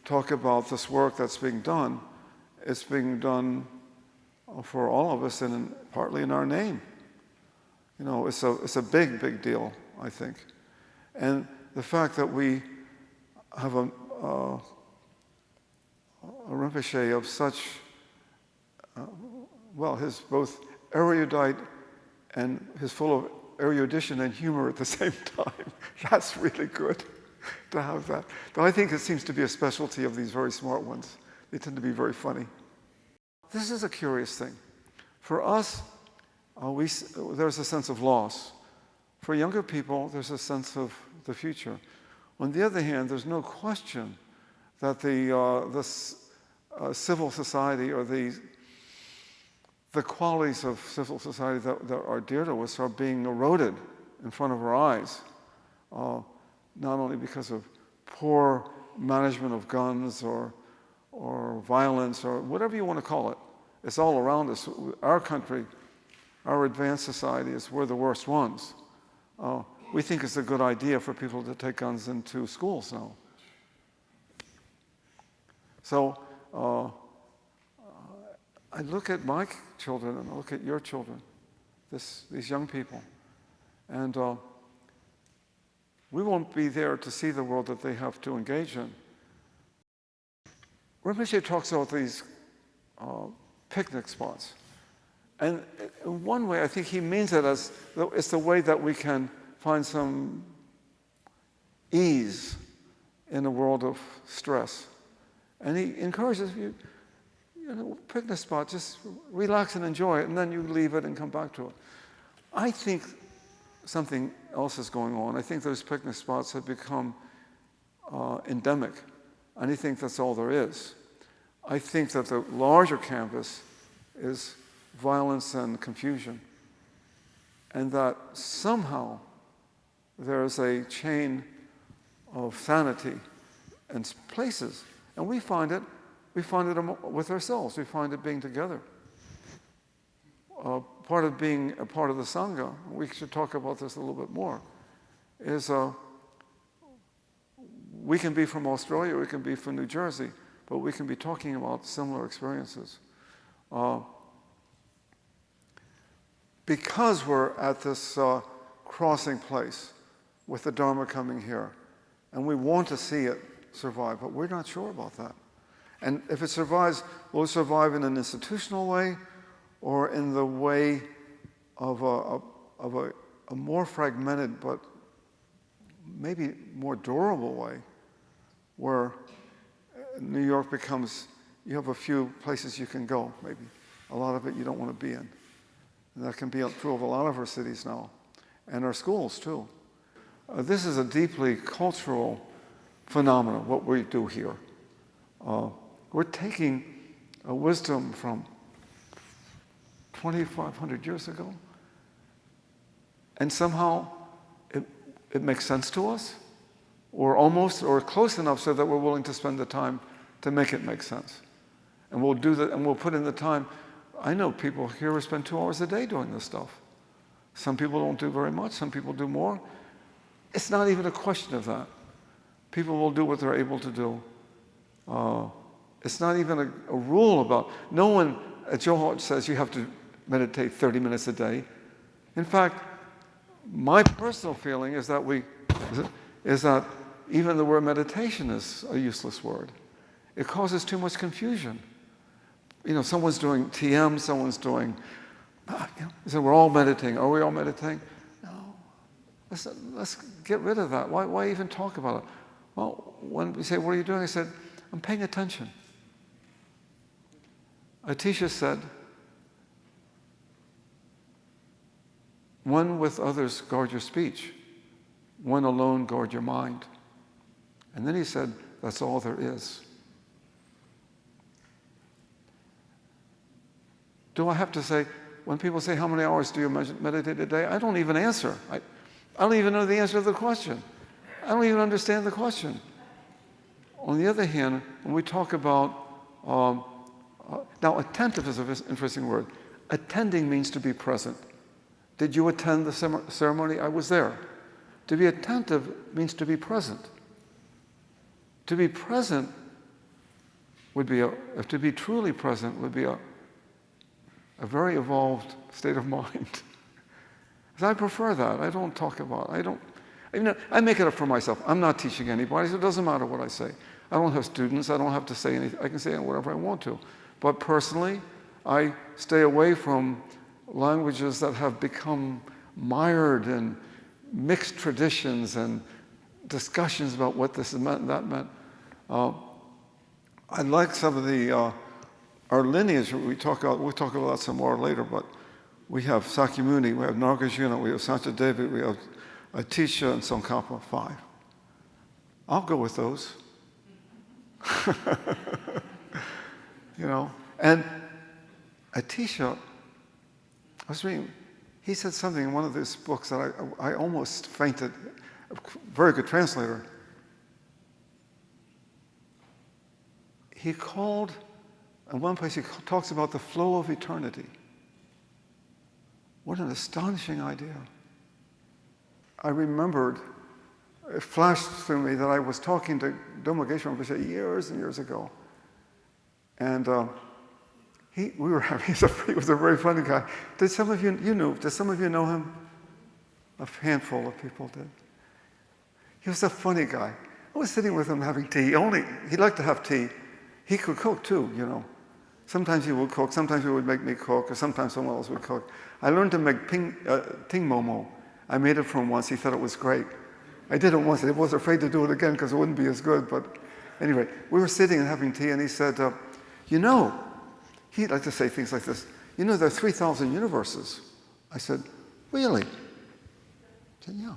talk about this work that's being done, it's being done for all of us and partly in our name. It's a big, big deal, I think. And the fact that we have a Rinpoche of such, his both erudite and his full of erudition and humor at the same time. That's really good to have that. But I think it seems to be a specialty of these very smart ones. They tend to be very funny. This is a curious thing. For us, there's a sense of loss. For younger people, there's a sense of the future. On the other hand, there's no question that the civil society or the qualities of civil society that are dear to us are being eroded in front of our eyes, not only because of poor management of guns or violence or whatever you want to call it. It's all around us. Our country, our advanced society, we're the worst ones. We think it's a good idea for people to take guns into schools now. So I look at my children and I look at your children, these young people, and we won't be there to see the world that they have to engage in. Rinpoche talks about these picnic spots. And in one way, I think he means it as it's the way that we can find some ease in a world of stress. And he encourages you, picnic spot, just relax and enjoy it, and then you leave it and come back to it. I think something else is going on. I think those picnic spots have become endemic, and I think that's all there is. I think that the larger canvas is violence and confusion, and that somehow there's a chain of sanity and places, and we find it with ourselves. We find it being together. Part of being a part of the Sangha, we should talk about this a little bit more, is we can be from Australia, we can be from New Jersey, but we can be talking about similar experiences. Because we're at this crossing place with the Dharma coming here, and we want to see it survive, but we're not sure about that. And if it survives, will it survive in an institutional way or in the way of a more fragmented but maybe more durable way, where New York becomes, you have a few places you can go, maybe. a lot of it you don't want to be in. And that can be true of a lot of our cities now, and our schools too. This is a deeply cultural phenomenon, what we do here. We're taking a wisdom from 2,500 years ago, and somehow it makes sense to us, or close enough so that we're willing to spend the time to make it make sense. And we'll do that, and we'll put in the time. I know people here who spend 2 hours a day doing this stuff. Some people don't do very much, some people do more. It's not even a question of that. People will do what they're able to do. It's not even a rule about, no one at Johot says you have to meditate 30 minutes a day. In fact, my personal feeling is that even the word meditation is a useless word. It causes too much confusion. Someone's doing TM, someone's doing, so we're all meditating. Are we all meditating? No. Let's get rid of that. Why even talk about it? Well, when we say, what are you doing? I said, I'm paying attention. Atisha said, one with others guard your speech, one alone guard your mind. And then he said, that's all there is. Do I have to say, when people say, how many hours do you meditate a day? I don't even answer. I don't even know the answer to the question. I don't even understand the question. On the other hand, when we talk about, now attentive is an interesting word. Attending means to be present. Did you attend the ceremony? I was there. To be attentive means to be present. To be present would be, to be truly present would be a very evolved state of mind. I prefer that. I don't talk about it. I make it up for myself. I'm not teaching anybody, so it doesn't matter what I say. I don't have students. I don't have to say anything. I can say whatever I want to. But personally, I stay away from languages that have become mired in mixed traditions and discussions about what this meant and that meant. I like some of our lineage. We'll talk about that some more later, but we have Sakyamuni, we have Nagarjuna, we have Santadevi, we have Atisha and Tsongkhapa, 5. I'll go with those. And Atisha, I was reading, he said something in one of these books that I almost fainted. A very good translator. He called, in one place he talks about the flow of eternity. What an astonishing idea. I remembered, it flashed through me that I was talking to Doma Geshe Rinpoche years and years ago. And he was a very funny guy. Did some of you know him? A handful of people did. He was a funny guy. I was sitting with him having tea. He liked to have tea. He could cook too, Sometimes he would cook, sometimes he would make me cook, or sometimes someone else would cook. I learned to make ting momo. I made it for him once. He thought it was great. I did it once. I was afraid to do it again because it wouldn't be as good. But anyway, we were sitting and having tea, and he said, he'd like to say things like this. There are 3,000 universes. I said, really? He said, yeah,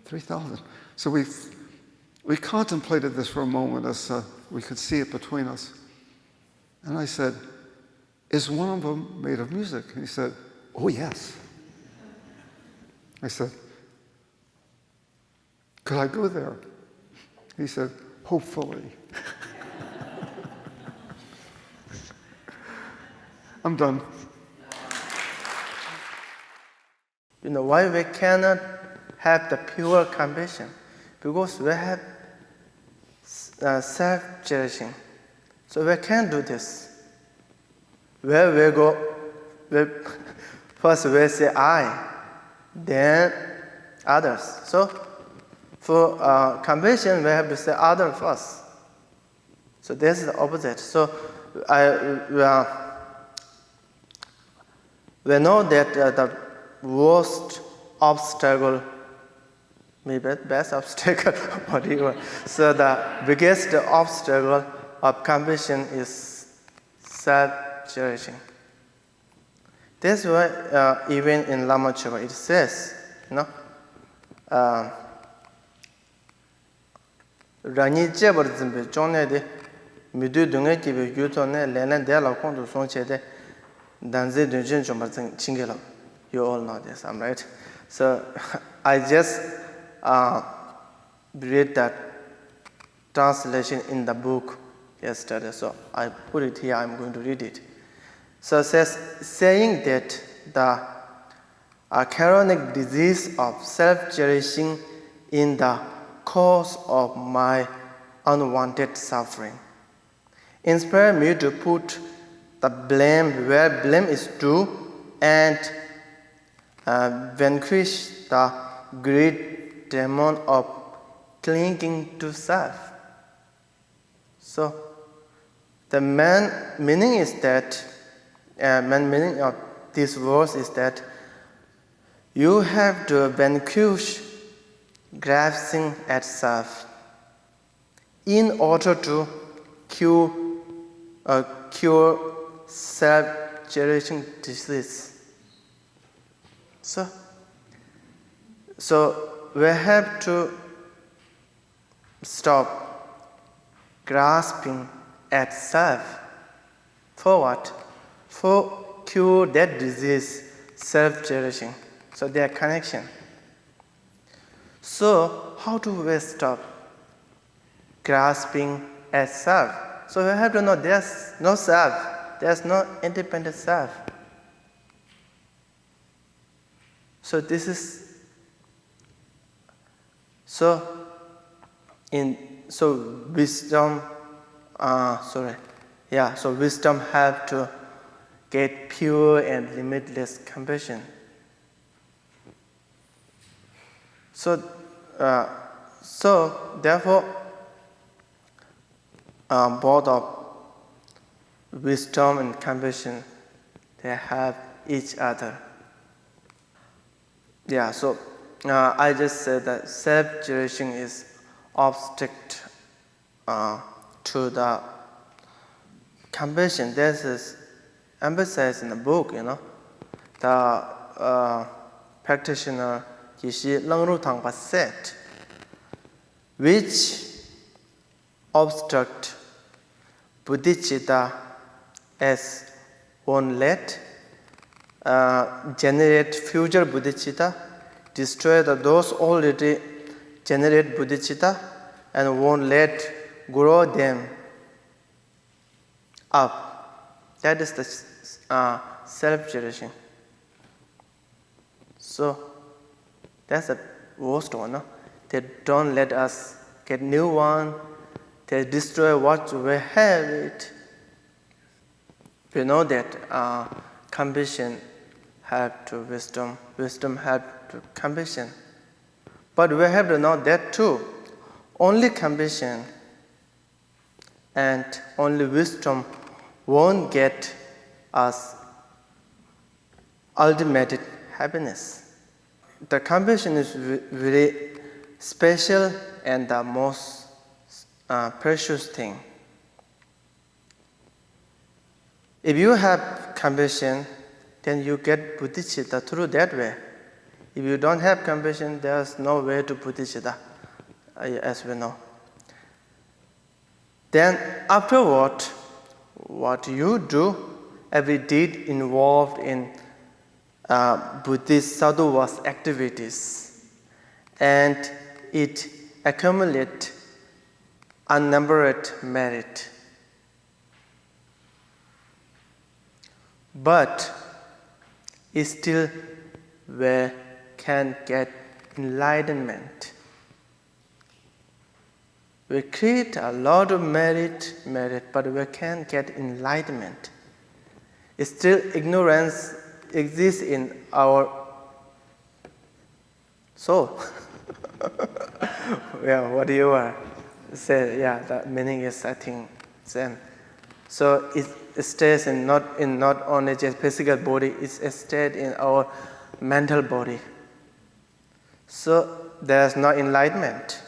3,000. So we contemplated this for a moment as we could see it between us. And I said, is one of them made of music? And he said, oh, yes. I said, could I go there? He said, hopefully. I'm done. Why we cannot have the pure compassion? Because we have self-cherishing. So we can't do this. Where we go, first we say I, then others. So for compassion, we have to say other first. So this is the opposite. So we know that the worst obstacle, maybe best obstacle, whatever. So the biggest obstacle of compassion is self-cherishing. That's why even in Lama Chopa it says, Rani Jebar Zimbe, Jonne de Midu Dunga Kibi Yutone, Lenan de la Conto Sonche de Danze Dunjin Jomartin Chingelo. You all know this, I'm right. So I just read that translation in the book yesterday, so I put it here, I'm going to read it. So it says, saying that the chronic disease of self-cherishing in the cause of my unwanted suffering inspired me to put the blame where blame is due and vanquish the great demon of clinging to self. So the main meaning is that main meaning of this verse is that you have to vanquish grasping at self in order to cure self-cherishing disease. So we have to stop grasping at self. For what? For cure that disease, self-cherishing. So they are connection. So how do we stop grasping at self? So we have to know there's no self. There's no independent self. So this is wisdom. So wisdom have to get pure and limitless compassion. So therefore, both of wisdom and compassion, they have each other. Yeah, so I just said that self-cherishing is obstacle to the compassion. This is emphasized in the book, The practitioner Kishi Langru Thangpa said, which obstruct bodhicitta as one let generate future bodhicitta, destroy those already generate bodhicitta, and won't let grow them up. That is the self-cherishing. So that's the worst one. No? They don't let us get new one. They destroy what we have it. We know that compassion help to wisdom, wisdom help to compassion. But we have to know that too. Only compassion and only wisdom won't get us ultimate happiness. The compassion is very special and the most precious thing. If you have compassion, then you get bodhicitta through that way. If you don't have compassion, there's no way to bodhicitta, as we know. Then afterward, what you do, every deed involved in Buddhist sadhuvas activities, and it accumulates unnumbered merit. But still we can get enlightenment. We create a lot of merit, but we can't get enlightenment. Still ignorance exists in our soul. Yeah, what do you say? Yeah, the meaning is, I think, same. So it stays in not only just physical body, it stays in our mental body. So there's no enlightenment.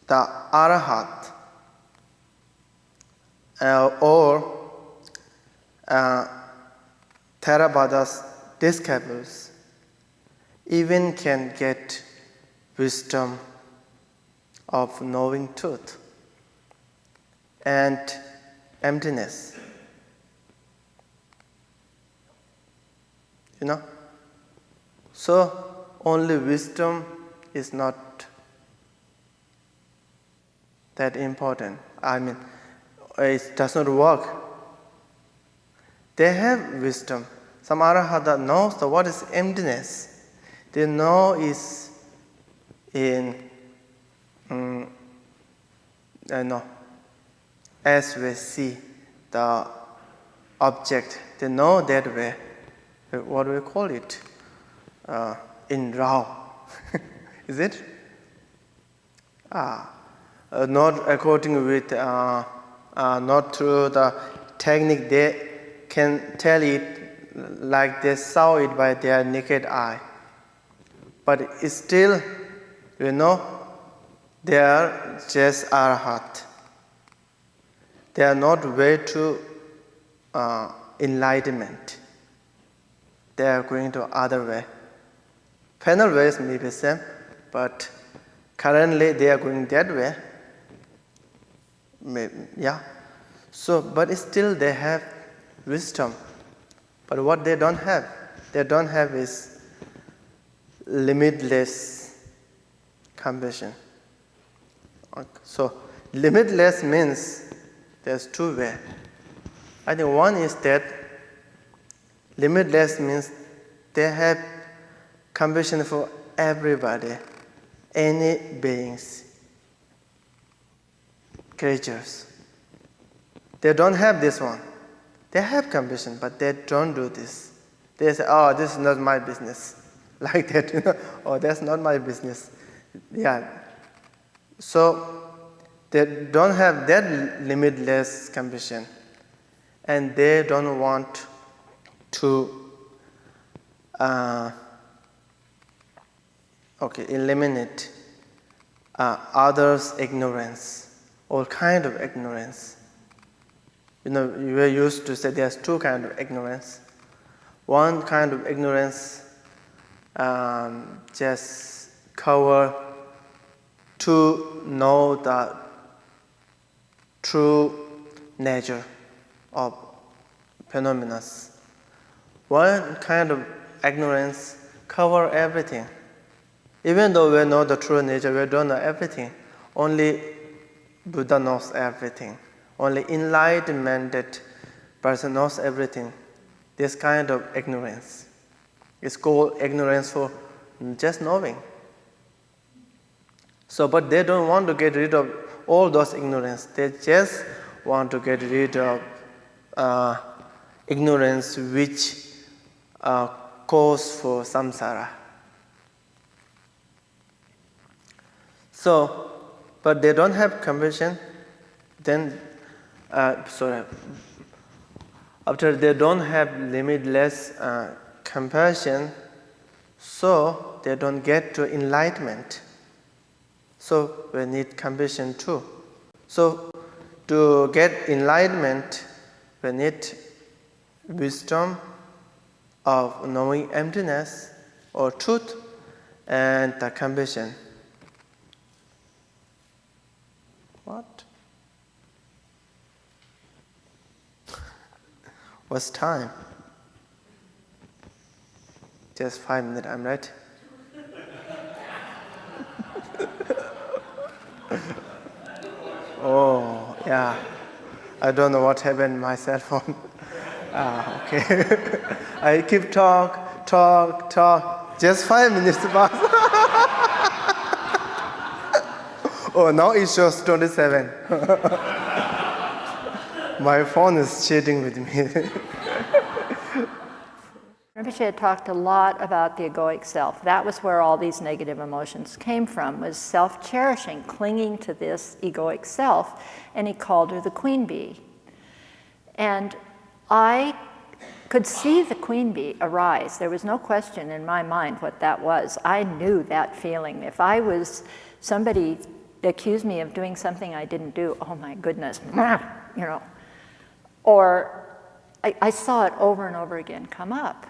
the Arahat or Theravada's disciples even can get wisdom of knowing truth and emptiness. You know? So only wisdom is not that important. I mean, it does not work. They have wisdom. Some arahata knows what is emptiness. They know is in as we see the object. They know that way. What do we call it? In raw. Is it? Not according with, not through the technique. They can tell it like they saw it by their naked eye. But it's still, they are just arahat. They are not way to enlightenment. They are going to other way. Final ways may be same, but currently they are going that way. Yeah. So, but still they have wisdom. But what they don't have is limitless compassion. So, limitless means there's two ways. I think one is that limitless means they have compassion for everybody, any beings, creatures. They don't have this one. They have compassion, but they don't do this. They say, oh, this is not my business. Like that, oh, that's not my business. Yeah. So they don't have that limitless compassion, and they don't want to eliminate others' ignorance, all kind of ignorance. You are used to say there's two kinds of ignorance. One kind of ignorance just cover to know the true nature of phenomena. One kind of ignorance cover everything. Even though we know the true nature, we don't know everything. Only Buddha knows everything. Only enlightened person knows everything. This kind of ignorance is called ignorance for just knowing. So, but they don't want to get rid of all those ignorance. They just want to get rid of ignorance which cause for samsara. So, but they don't have compassion, then, after they don't have limitless compassion, so they don't get to enlightenment. So we need compassion too. So to get enlightenment, we need wisdom of knowing emptiness or truth and the compassion. What? What's time? Just 5 minutes, I'm right? Oh, yeah. I don't know what happened to my cell phone. Okay. I keep talk. Just 5 minutes pass. Oh, now it shows 27. My phone is cheating with me. Rinpoche talked a lot about the egoic self. That was where all these negative emotions came from, was self-cherishing, clinging to this egoic self, and he called her the queen bee. And I could see the queen bee arise. There was no question in my mind what that was. I knew that feeling. If I was somebody accuse me of doing something I didn't do. Oh my goodness, you know. Or I saw it over and over again come up.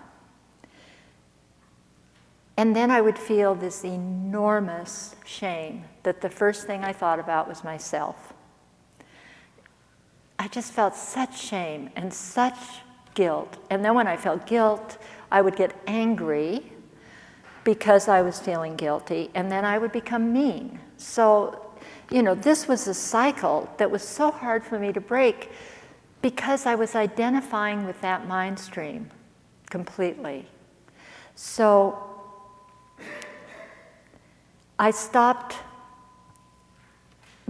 And then I would feel this enormous shame that the first thing I thought about was myself. I just felt such shame and such guilt. And then when I felt guilt, I would get angry because I was feeling guilty, and then I would become mean. So, you know, this was a cycle that was so hard for me to break because I was identifying with that mind stream completely. So I stopped.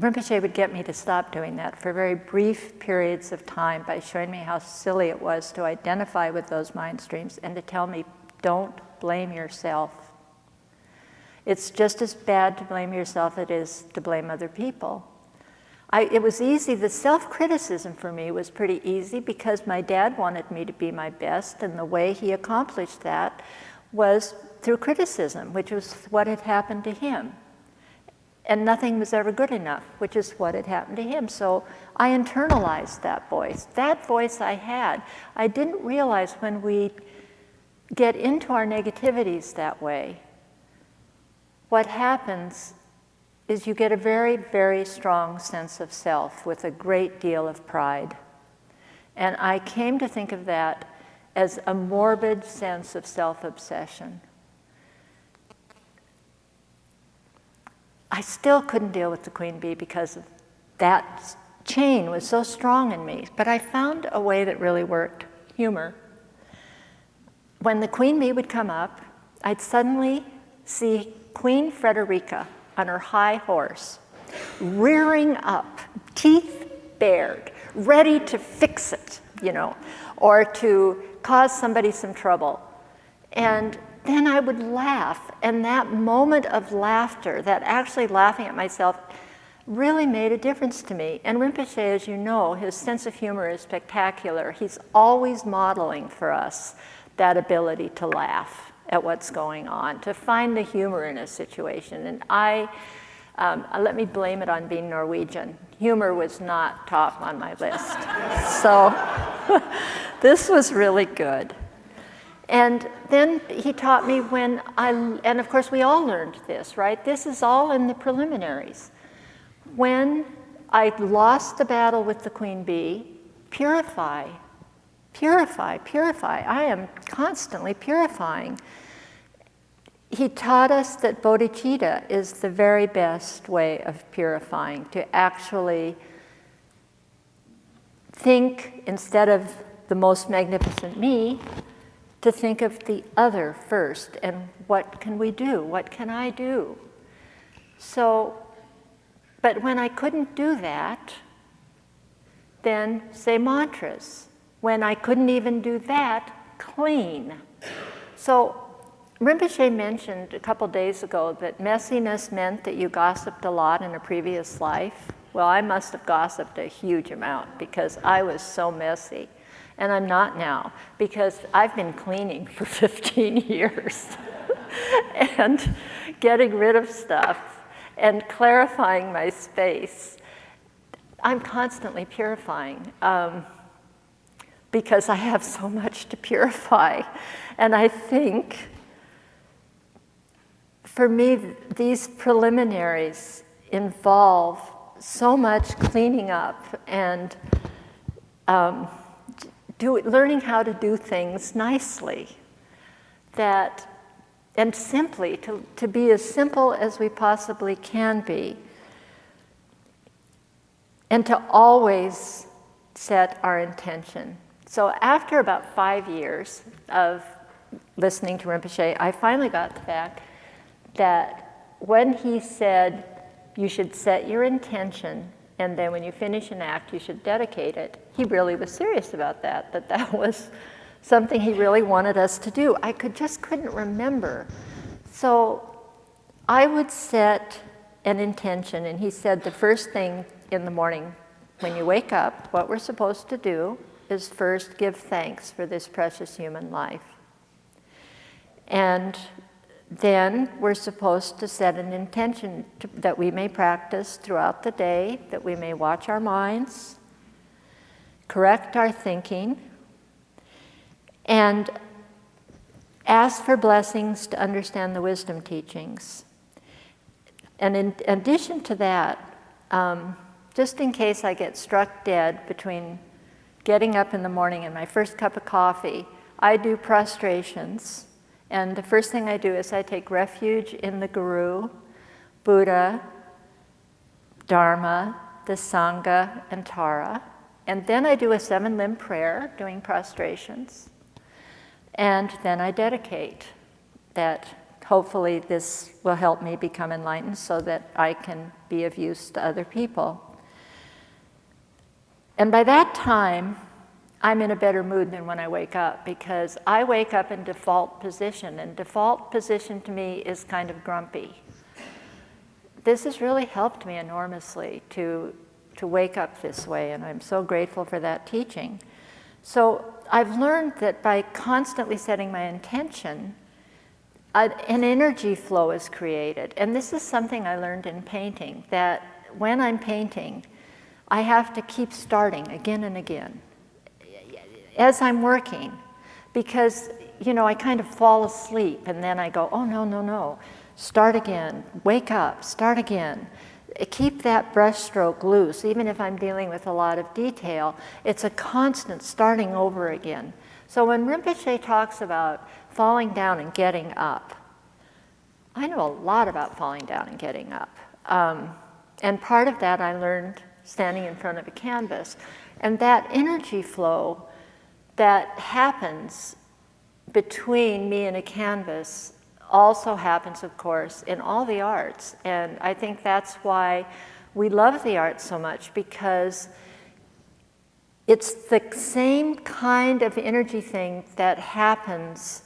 Rinpoche would get me to stop doing that for very brief periods of time by showing me how silly it was to identify with those mind streams and to tell me, don't blame yourself. It's just as bad to blame yourself as it is to blame other people. It was easy. The self-criticism for me was pretty easy because my dad wanted me to be my best, and the way he accomplished that was through criticism, which was what had happened to him. And nothing was ever good enough, which is what had happened to him. So I internalized that voice. That voice I had. I didn't realize when we get into our negativities that way, what happens is you get a very, very strong sense of self with a great deal of pride. And I came to think of that as a morbid sense of self-obsession. I still couldn't deal with the queen bee because that chain was so strong in me. But I found a way that really worked, humor. When the queen bee would come up, I'd suddenly see Queen Frederica on her high horse, rearing up, teeth bared, ready to fix it, you know, or to cause somebody some trouble. And then I would laugh, and that moment of laughter, that actually laughing at myself, really made a difference to me. And Rinpoche, as you know, his sense of humor is spectacular. He's always modeling for us that ability to laugh at what's going on, to find the humor in a situation. And let me blame it on being Norwegian. Humor was not top on my list. So this was really good. And then he taught me and of course we all learned this, right? This is all in the preliminaries. When I lost the battle with the queen bee, purify, purify, purify. I am constantly purifying. He taught us that bodhicitta is the very best way of purifying, to actually think, instead of the most magnificent me, to think of the other first, and what can we do? What can I do? So, but when I couldn't do that, then say mantras. When I couldn't even do that, clean. So Rinpoche mentioned a couple days ago that messiness meant that you gossiped a lot in a previous life. Well, I must have gossiped a huge amount because I was so messy. And I'm not now, because I've been cleaning for 15 years and getting rid of stuff and clarifying my space. I'm constantly purifying because I have so much to purify. And I think, for me, these preliminaries involve so much cleaning up and learning how to do things nicely, and simply, to be as simple as we possibly can be, and to always set our intention. So after about 5 years of listening to Rinpoche, I finally got the fact that when he said you should set your intention, and then when you finish an act, you should dedicate it, he really was serious about that was something he really wanted us to do. I just couldn't remember. So I would set an intention, and he said the first thing in the morning when you wake up, what we're supposed to do is first give thanks for this precious human life. And then we're supposed to set an intention that we may practice throughout the day, that we may watch our minds, correct our thinking, and ask for blessings to understand the wisdom teachings. And in addition to that, just in case I get struck dead between getting up in the morning and my first cup of coffee, I do prostrations. And the first thing I do is I take refuge in the Guru, Buddha, Dharma, the Sangha, and Tara. And then I do a 7-limb prayer doing prostrations. And then I dedicate that hopefully this will help me become enlightened so that I can be of use to other people. And by that time, I'm in a better mood than when I wake up, because I wake up in default position, and default position to me is kind of grumpy. This has really helped me enormously to wake up this way, and I'm so grateful for that teaching. So I've learned that by constantly setting my intention, an energy flow is created. And this is something I learned in painting, that when I'm painting, I have to keep starting again and again as I'm working, because, you know, I kind of fall asleep and then I go, oh, no, no, no, start again, wake up, start again. Keep that brush stroke loose. Even if I'm dealing with a lot of detail, it's a constant starting over again. So when Rinpoche talks about falling down and getting up, I know a lot about falling down and getting up. And part of that I learned standing in front of a canvas. And that energy flow that happens between me and a canvas also happens, of course, in all the arts. And I think that's why we love the arts so much, because it's the same kind of energy thing that happens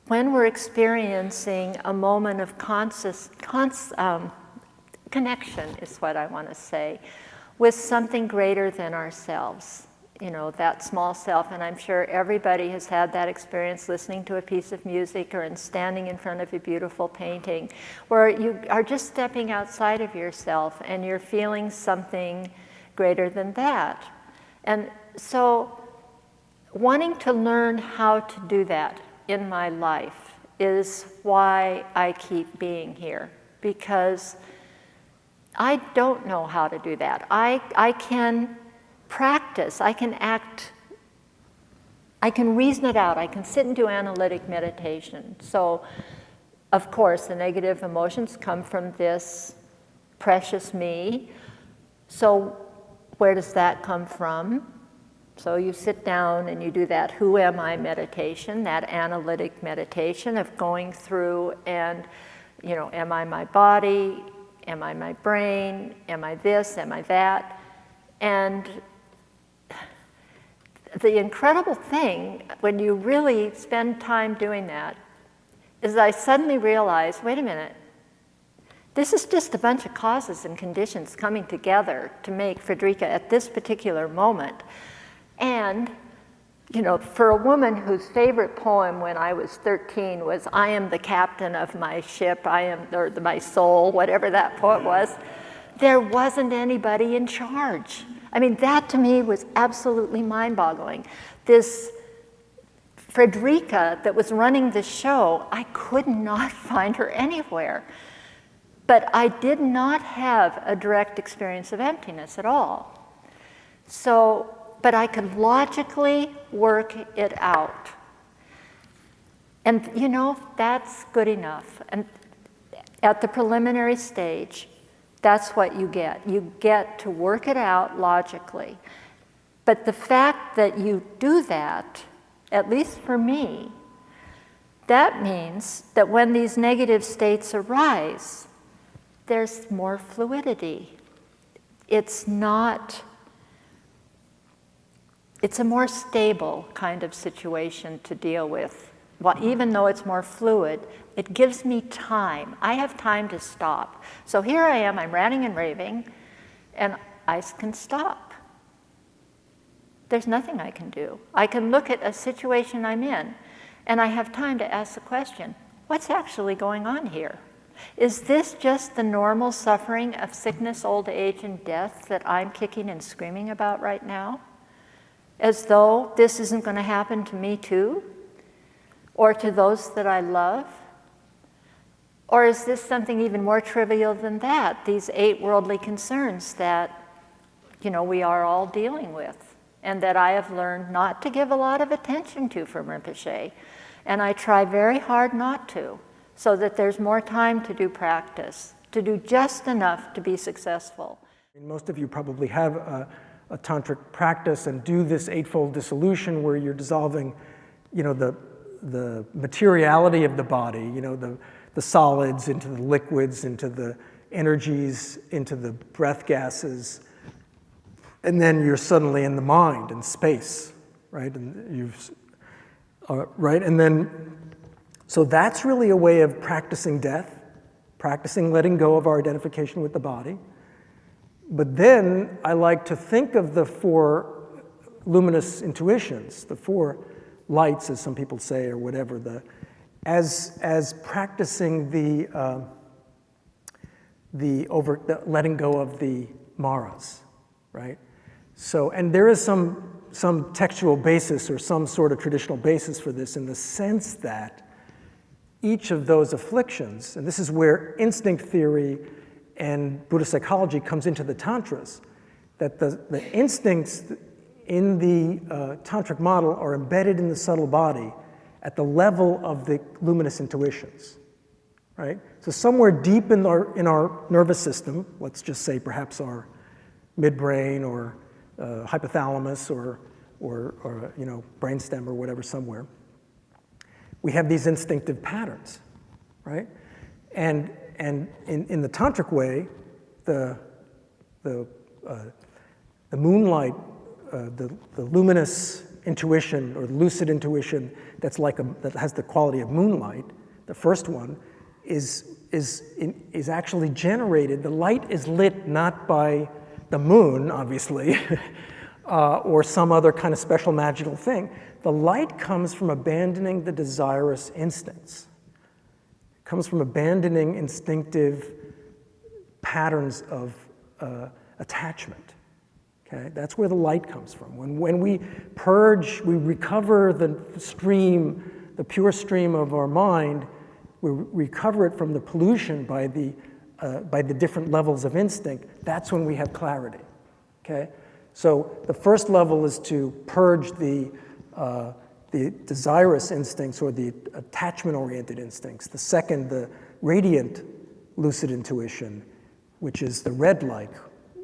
when we're experiencing a moment of connection, is what I want to say, with something greater than ourselves. You know, that small self, and I'm sure everybody has had that experience listening to a piece of music or in standing in front of a beautiful painting, where you are just stepping outside of yourself and you're feeling something greater than that. And so wanting to learn how to do that in my life is why I keep being here, because I don't know how to do that. I can practice, I can act, I can reason it out, I can sit and do analytic meditation. So, of course, the negative emotions come from this precious me. So where does that come from? So you sit down and you do that who am I meditation, that analytic meditation of going through and, you know, am I my body? Am I my brain? Am I this? Am I that? And the incredible thing, when you really spend time doing that, is I suddenly realized, wait a minute, this is just a bunch of causes and conditions coming together to make Frederica at this particular moment. And, you know, for a woman whose favorite poem when I was 13 was, I am the captain of my ship, I am, or my soul, whatever that poet was, there wasn't anybody in charge. I mean, that to me was absolutely mind-boggling. This Frederica that was running the show, I could not find her anywhere. But I did not have a direct experience of emptiness at all. So, but I could logically work it out. And you know, that's good enough. And at the preliminary stage, that's what you get. You get to work it out logically. But the fact that you do that, at least for me, that means that when these negative states arise, there's more fluidity. It's a more stable kind of situation to deal with. Well, even though it's more fluid, it gives me time. I have time to stop. So here I am, I'm ranting and raving, and I can stop. There's nothing I can do. I can look at a situation I'm in, and I have time to ask the question, what's actually going on here? Is this just the normal suffering of sickness, old age, and death that I'm kicking and screaming about right now? As though this isn't going to happen to me too? Or to those that I love? Or is this something even more trivial than that? These 8 worldly concerns that, we are all dealing with, and that I have learned not to give a lot of attention to from Rinpoche. And I try very hard not to, so that there's more time to do practice, to do just enough to be successful. Most of you probably have a tantric practice and do this 8-fold dissolution where you're dissolving, the materiality of the body, the solids into the liquids, into the energies, into the breath gases, and then you're suddenly in the mind and space, right? And and then, so that's really a way of practicing death, practicing letting go of our identification with the body. But then I like to think of the 4 luminous intuitions, the 4 lights, as some people say, or whatever, as practicing the letting go of the maras, right? So, and there is some textual basis or some sort of traditional basis for this in the sense that each of those afflictions, and this is where instinct theory and Buddhist psychology comes into the tantras, that the instincts in the tantric model are embedded in the subtle body at the level of the luminous intuitions, right? So somewhere deep in our nervous system, let's just say perhaps our midbrain or hypothalamus or brainstem or whatever somewhere, we have these instinctive patterns, right? And in the tantric way, the moonlight, the luminous intuition or lucid intuition that has the quality of moonlight, the first one, is actually generated. The light is lit not by the moon, obviously, or some other kind of special magical thing. The light comes from abandoning the desirous instincts. It comes from abandoning instinctive patterns of attachment. Okay? That's where the light comes from. When we purge, we recover the stream, the pure stream of our mind, we recover it from the pollution by the different levels of instinct. That's when we have clarity. Okay? So the first level is to purge the desirous instincts or the attachment-oriented instincts. The second, the radiant lucid intuition, which is the red-like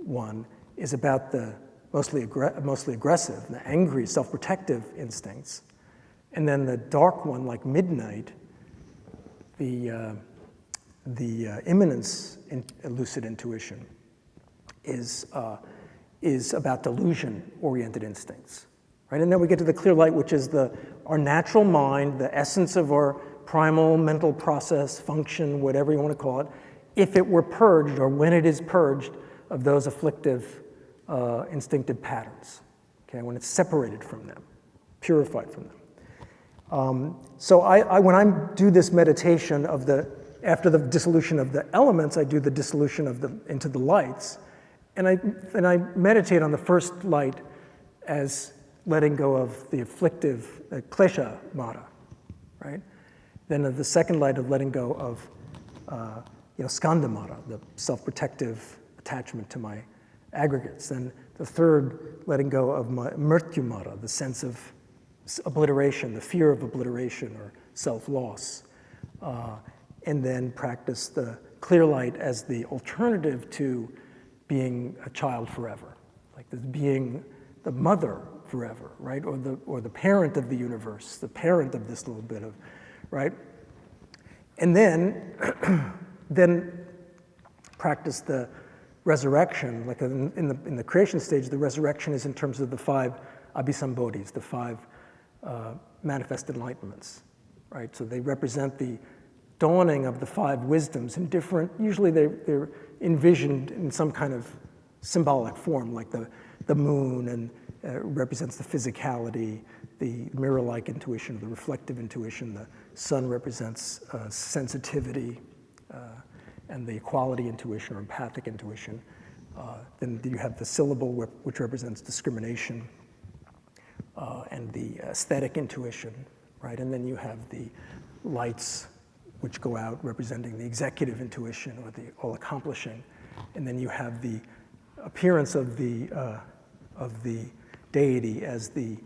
one, is about the mostly aggressive, the angry, self-protective instincts. And then the dark one, like midnight, the immanence lucid intuition, is about delusion-oriented instincts. Right? And then we get to the clear light, which is our natural mind, the essence of our primal mental process, function, whatever you want to call it, if it were purged or when it is purged of those afflictive instinctive patterns, okay, when it's separated from them, purified from them. So when I do this meditation after the dissolution of the elements, I do the dissolution into the lights, and I meditate on the first light as letting go of the afflictive, klesha mara, right? Then of the second light of letting go of skandha mara, the self-protective attachment to my aggregates. Then the third, letting go of my mrityu mara, the sense of obliteration, the fear of obliteration or self-loss. And then practice the clear light as the alternative to being a child forever, like being the mother forever, right? Or the parent of the universe, the parent of this little bit of, right? And then practice the resurrection, like in the creation stage, the resurrection is in terms of the 5 abhisambodhis, the 5 manifest enlightenments, right? So they represent the dawning of the 5 wisdoms in different, usually they're envisioned in some kind of symbolic form, like the moon and represents the physicality, mirror-like intuition, the reflective intuition. The sun represents sensitivity, and the equality intuition or empathic intuition. Then you have the syllable, which represents discrimination, and the aesthetic intuition, right? And then you have the lights, which go out representing the executive intuition or the all-accomplishing. And then you have the appearance of the deity as the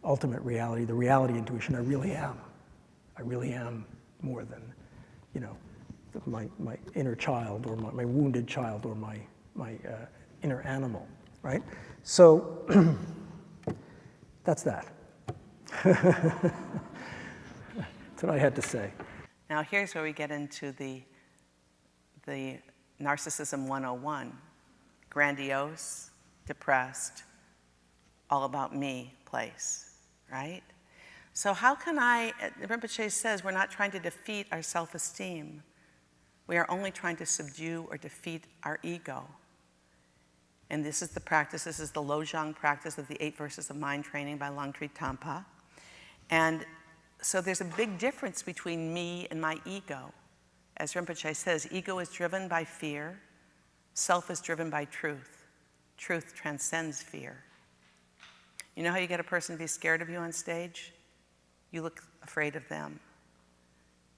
ultimate reality, the reality intuition. I really am. I really am more than, you know, my inner child or my wounded child or my inner animal, right? So that's that. That's what I had to say. Now here's where we get into the Narcissism 101. Grandiose, depressed, all about me place, right? So how can Rinpoche says we're not trying to defeat our self-esteem. We are only trying to subdue or defeat our ego. And this is the practice, this is the Lojong practice of the 8 verses of mind training by Langtri Tampa. And so there's a big difference between me and my ego. As Rinpoche says, ego is driven by fear, self is driven by truth. Truth transcends fear. You know how you get a person to be scared of you on stage? You look afraid of them.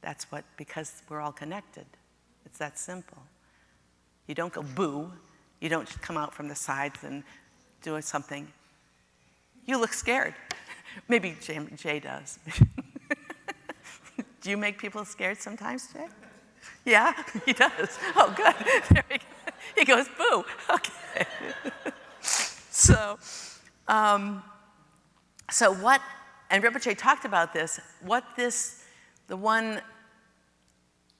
That's because we're all connected. It's that simple. You don't go boo. You don't come out from the sides and do something. You look scared. Maybe Jay does. Do you make people scared sometimes, Jay? Yeah, he does. Oh, good. There he goes. He goes, boo. Okay. So what, and Rinpoche talked about this, the one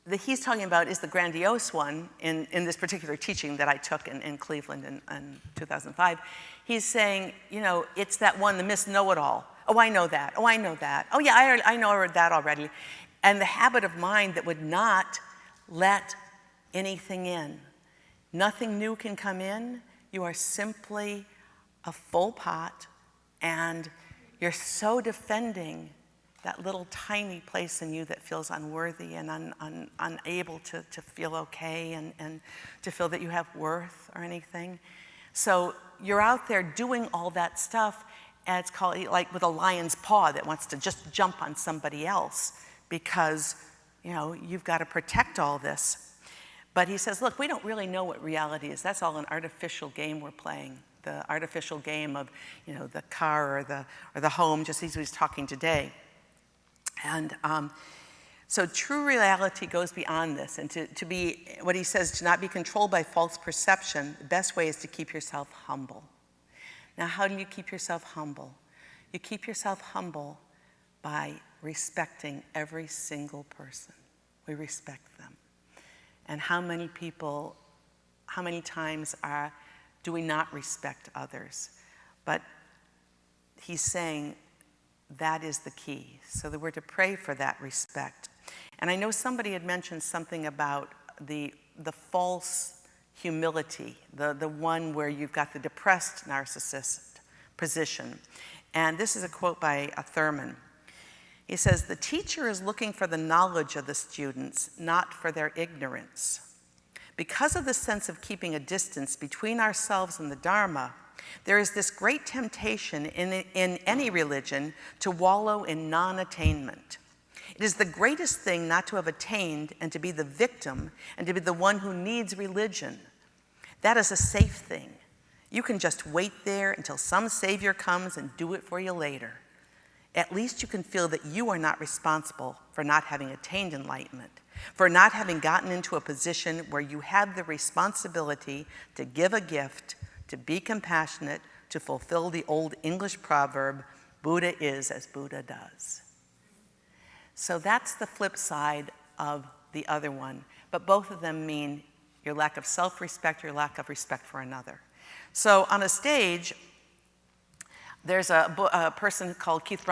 that he's talking about is the grandiose one in this particular teaching that I took in Cleveland in 2005. He's saying, you know, it's that one, the Miss Know-It-All. Oh, I know that. Oh, I know that. Oh, yeah, I know that already. And the habit of mind that would not let anything in. Nothing new can come in. You are simply a full pot, and you're so defending that little tiny place in you that feels unworthy and unable to feel okay and to feel that you have worth or anything. So you're out there doing all that stuff, and it's called like with a lion's paw that wants to just jump on somebody else because, you know, you've got to protect all this. But he says, look, we don't really know what reality is. That's all an artificial game we're playing. The artificial game of, you know, the car or the home, just as he was talking today. And so true reality goes beyond this. And to be, what he says, to not be controlled by false perception, the best way is to keep yourself humble. Now, how do you keep yourself humble? You keep yourself humble by respecting every single person. We respect them. And how many times do we not respect others? But he's saying that is the key. So that we're to pray for that respect. And I know somebody had mentioned something about the false humility, the one where you've got the depressed narcissist position. And this is a quote by Thurman. He says, the teacher is looking for the knowledge of the students, not for their ignorance. Because of the sense of keeping a distance between ourselves and the Dharma, there is this great temptation in any religion to wallow in non-attainment. It is the greatest thing not to have attained and to be the victim and to be the one who needs religion. That is a safe thing. You can just wait there until some savior comes and do it for you later. At least you can feel that you are not responsible for not having attained enlightenment, for not having gotten into a position where you have the responsibility to give a gift, to be compassionate, to fulfill the old English proverb, Buddha is as Buddha does. So that's the flip side of the other one. But both of them mean your lack of self-respect, your lack of respect for another. So on a stage, there's a person called Keith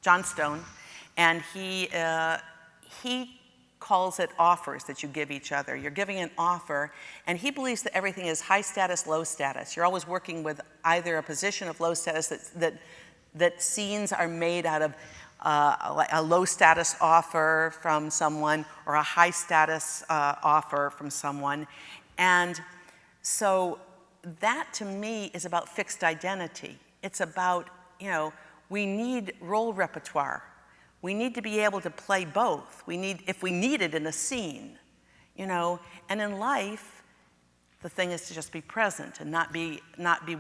Johnstone, and he calls it offers that you give each other. You're giving an offer, and he believes that everything is high status, low status. You're always working with either a position of low status that scenes are made out of a low status offer from someone or a high status offer from someone. And so that to me is about fixed identity. It's about, we need role repertoire. We need to be able to play both. If we need it in a scene, and in life, the thing is to just be present and not be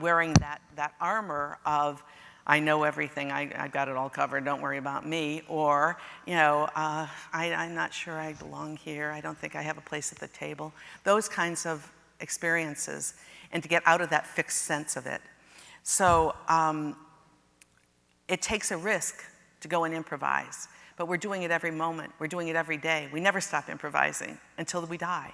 wearing that armor of, I know everything, I got it all covered, don't worry about me, or, I'm not sure I belong here, I don't think I have a place at the table. Those kinds of experiences, and to get out of that fixed sense of it. So it takes a risk to go and improvise, but we're doing it every moment, we're doing it every day. We never stop improvising until we die,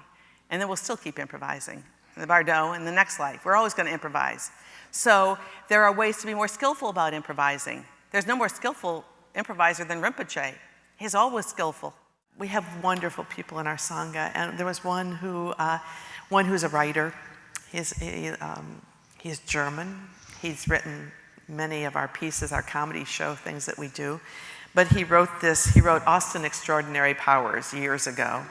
and then we'll still keep improvising. The Bardot in the next life, we're always going to improvise. So there are ways to be more skillful about improvising. There's no more skillful improviser than Rinpoche. He's always skillful. We have wonderful people in our Sangha, and there was one who's a writer. He's German. He's written many of our pieces, our comedy show things that we do. But he wrote Austin Extraordinary Powers years ago.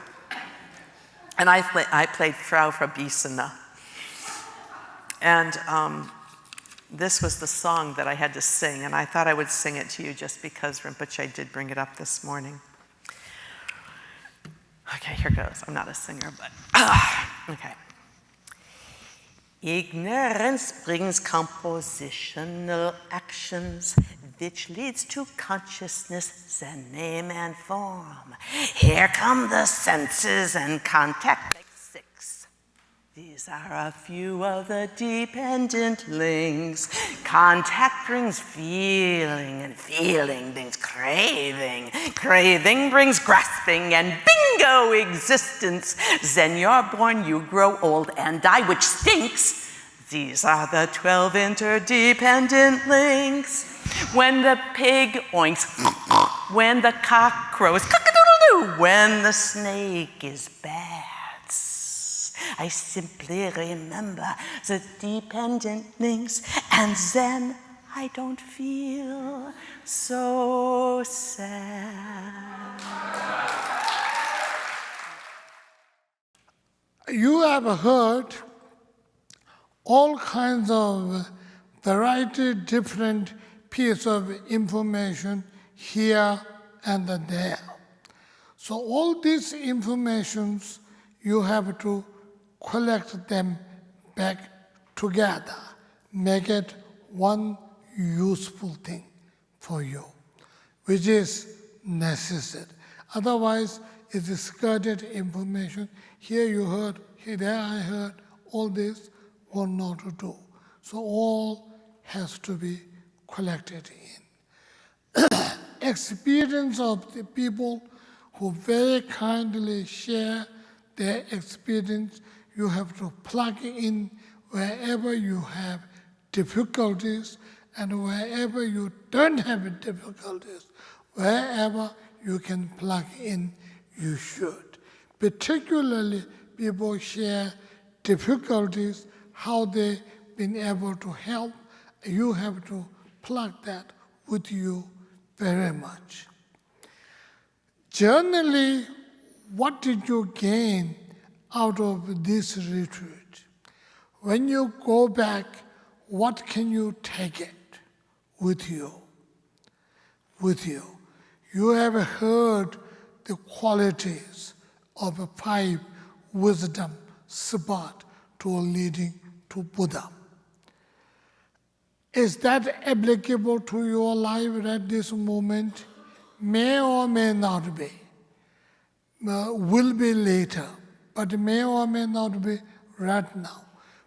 And I played Frau Frabisina. And this was the song that I had to sing, and I thought I would sing it to you just because Rinpoche did bring it up this morning. Okay, here goes. I'm not a singer, but okay. Ignorance brings compositional actions, which leads to consciousness, then name and form. Here come the senses and contact like 6. These are a few of the dependent links. Contact brings feeling, and feeling brings craving. Craving brings grasping, and bingo, existence. Then you're born, you grow old, and die, which stinks. These are the 12 interdependent links. When the pig oinks, when the cock crows, cock-a-doodle-doo, when the snake is bad. I simply remember the dependent links, and then I don't feel so sad. You have heard all kinds of variety, different pieces of information here and there. So all these informations, you have to collect them back together, make it one useful thing for you, which is necessary. Otherwise, it is scattered information. Here you heard, here there I heard, all this will not do. So all has to be collected in. Experience of the people who very kindly share their experience, you have to plug in wherever you have difficulties, and wherever you don't have difficulties, wherever you can plug in, you should. Particularly, people share difficulties, how they've been able to help. You have to plug that with you very much. Generally, what did you gain out of this retreat? When you go back, what can you take it with you? You have heard the qualities of a 5 wisdom sabat to leading to Buddha. Is that applicable to your life at this moment? May or may not be. Will be later, but may or may not be right now.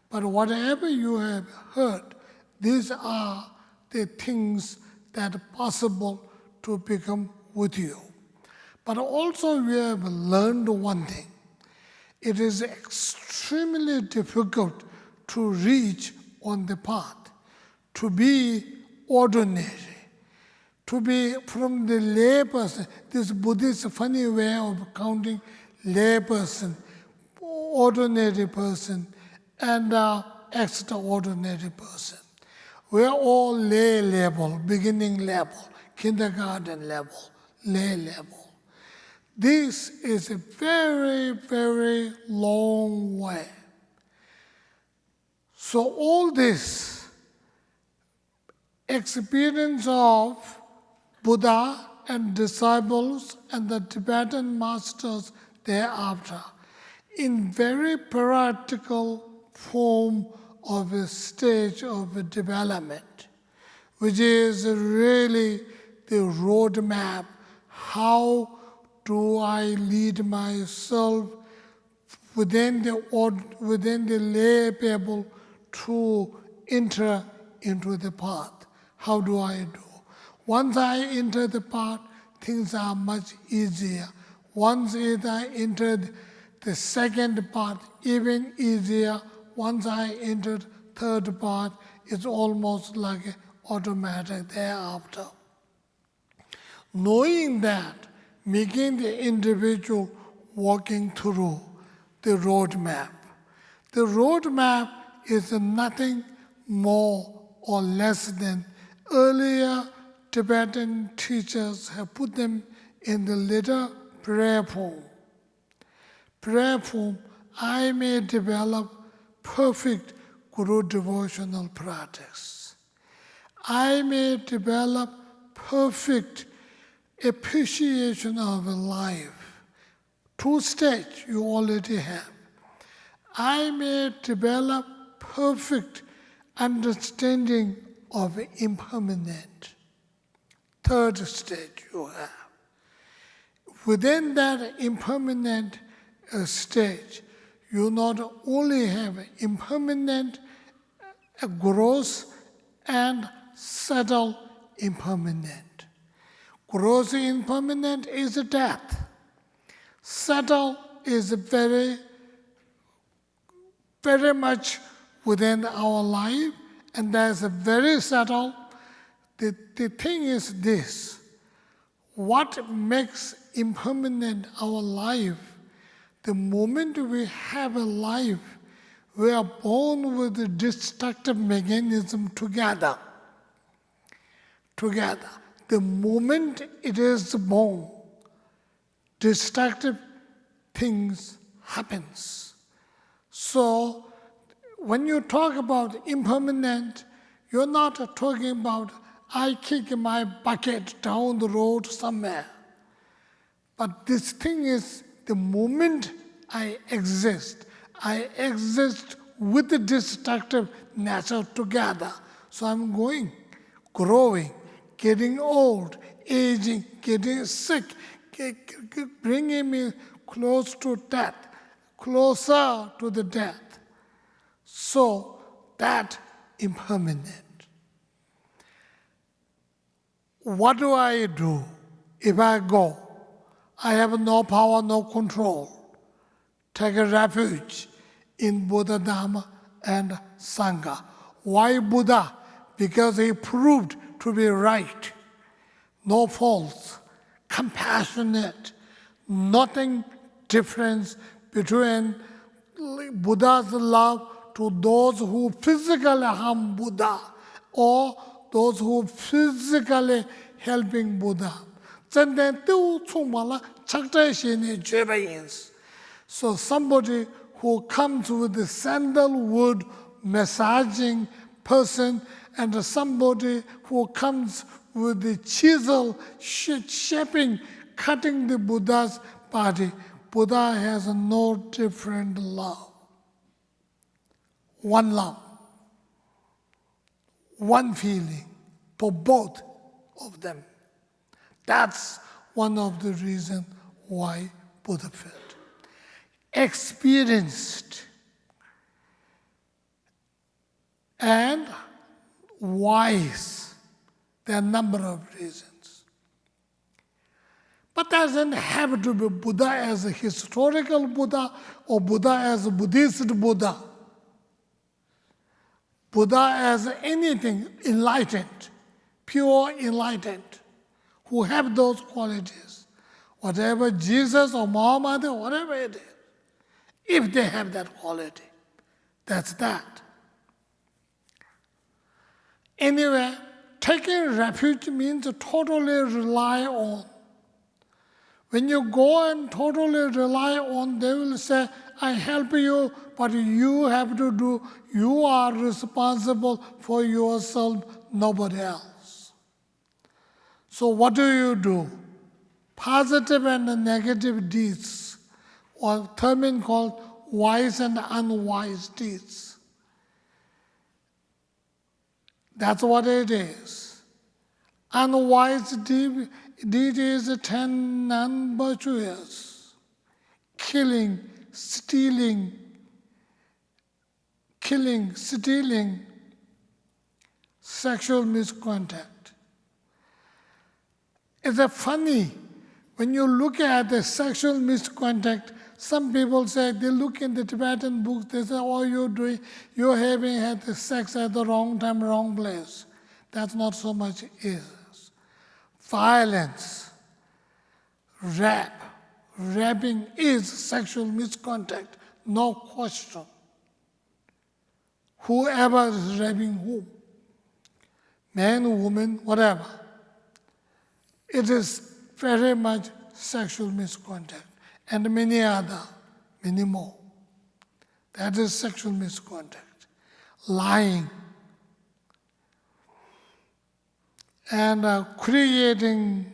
But whatever you have heard, these are the things that are possible to become with you. But also we have learned one thing. It is extremely difficult to reach on the path, to be ordinary, to be from the lay person. This Buddhist funny way of counting lay person, ordinary person, and extraordinary person. We're all lay level, beginning level, kindergarten level, lay level. This is a very, very long way. So all this experience of Buddha and disciples and the Tibetan masters thereafter in very practical form of a stage of development, which is really the roadmap. How do I lead myself within the lay people to enter into the path? How do I do? Once I enter the path, things are much easier. Once I entered the second part, even easier. Once I entered third part, it's almost like automatic thereafter. Knowing that, making the individual walking through the roadmap. The roadmap is nothing more or less than earlier Tibetan teachers have put them in the little prayer form. Prayer form, I may develop perfect Guru devotional practice. I may develop perfect appreciation of life. 2 stages you already have. I may develop perfect understanding of impermanent. 3rd stage you have. Within that impermanent stage, you not only have impermanent gross and subtle impermanent. Gross impermanent is death. Subtle is very, very much within our life, and that's very subtle. The thing is this: what makes impermanent our life? The moment we have a life, we are born with the destructive mechanism together. The moment it is born, destructive things happens. So when you talk about impermanent, you're not talking about I kick my bucket down the road somewhere. But this thing is the moment I exist with the destructive nature together. So I'm going, growing, getting old, aging, getting sick, bringing me close to death, closer to the death. So that impermanent. What do I do if I go? I have no power, no control. Take a refuge in Buddha, Dhamma, and Sangha. Why Buddha? Because he proved to be right. No faults, compassionate, nothing difference between Buddha's love to those who physically harm Buddha or those who physically helping Buddha. So somebody who comes with the sandalwood massaging person and somebody who comes with the chisel shaping, cutting the Buddha's body, Buddha has no different love. One love, one feeling for both of them. That's one of the reasons why Buddha felt. Experienced and wise. There are a number of reasons. But doesn't have to be Buddha as a historical Buddha or Buddha as a Buddhist Buddha. Buddha as anything enlightened, pure enlightened. who have those qualities, whatever Jesus or Muhammad or whatever it is, if they have that quality, that's that. Anyway, taking refuge means to totally rely on. When you go and totally rely on, they will say, I help you, but you have to do, you are responsible for yourself, nobody else. So what do? Positive and negative deeds, or a term called wise and unwise deeds. That's what it is. Unwise deed is 10 non-virtuous. Killing, stealing, sexual misconduct. It's funny, when you look at the sexual misconduct, some people say, they look in the Tibetan books, they say, oh, you're having had the sex at the wrong time, wrong place. That's not so much is. Violence, raping is sexual misconduct, no question. Whoever is raping whom, man, woman, whatever, it is very much sexual misconduct, and many more. That is sexual misconduct. Lying and creating,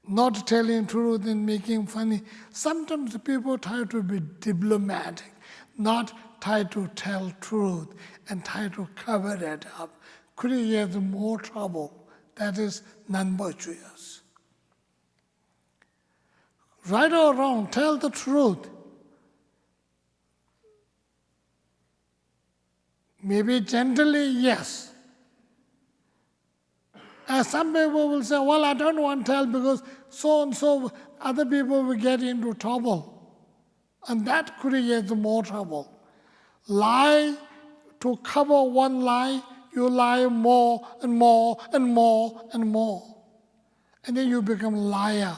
not telling truth and making funny. Sometimes people try to be diplomatic, not try to tell truth and try to cover it up, create more trouble. That is non-virtuous. Right or wrong, tell the truth. Maybe gently, yes. And some people will say, well, I don't want to tell because so and so other people will get into trouble. And that creates more trouble. Lie, to cover one lie, you lie more and more and more and more. And then you become a liar.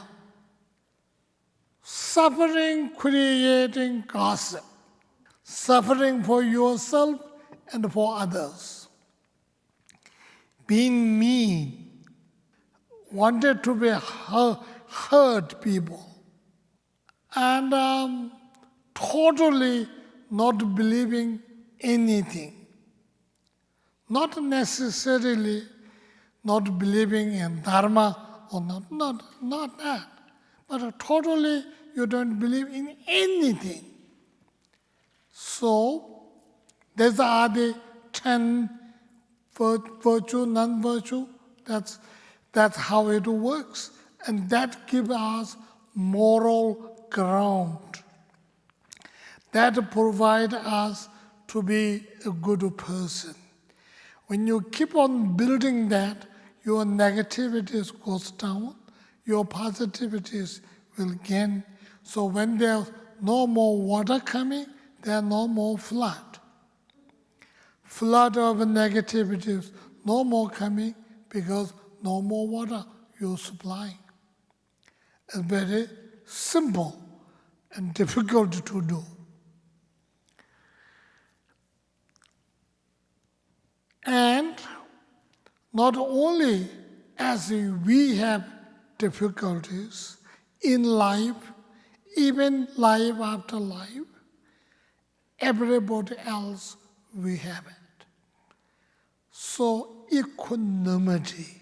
Suffering creating gossip. Suffering for yourself and for others. Being mean. Wanted to be hurt people. And totally not believing anything. Not necessarily not believing in dharma or not that, but totally you don't believe in anything. So, these are the 10 virtue, non-virtue. That's how it works. And that gives us moral ground. That provides us to be a good person. When you keep on building that, your negativities goes down, your positivities will gain. So when there's no more water coming, there's no more flood. Flood of negativities, no more coming because no more water you're supplying. It's very simple and difficult to do. And not only as we have difficulties in life, even life after life, everybody else we have it. So equanimity,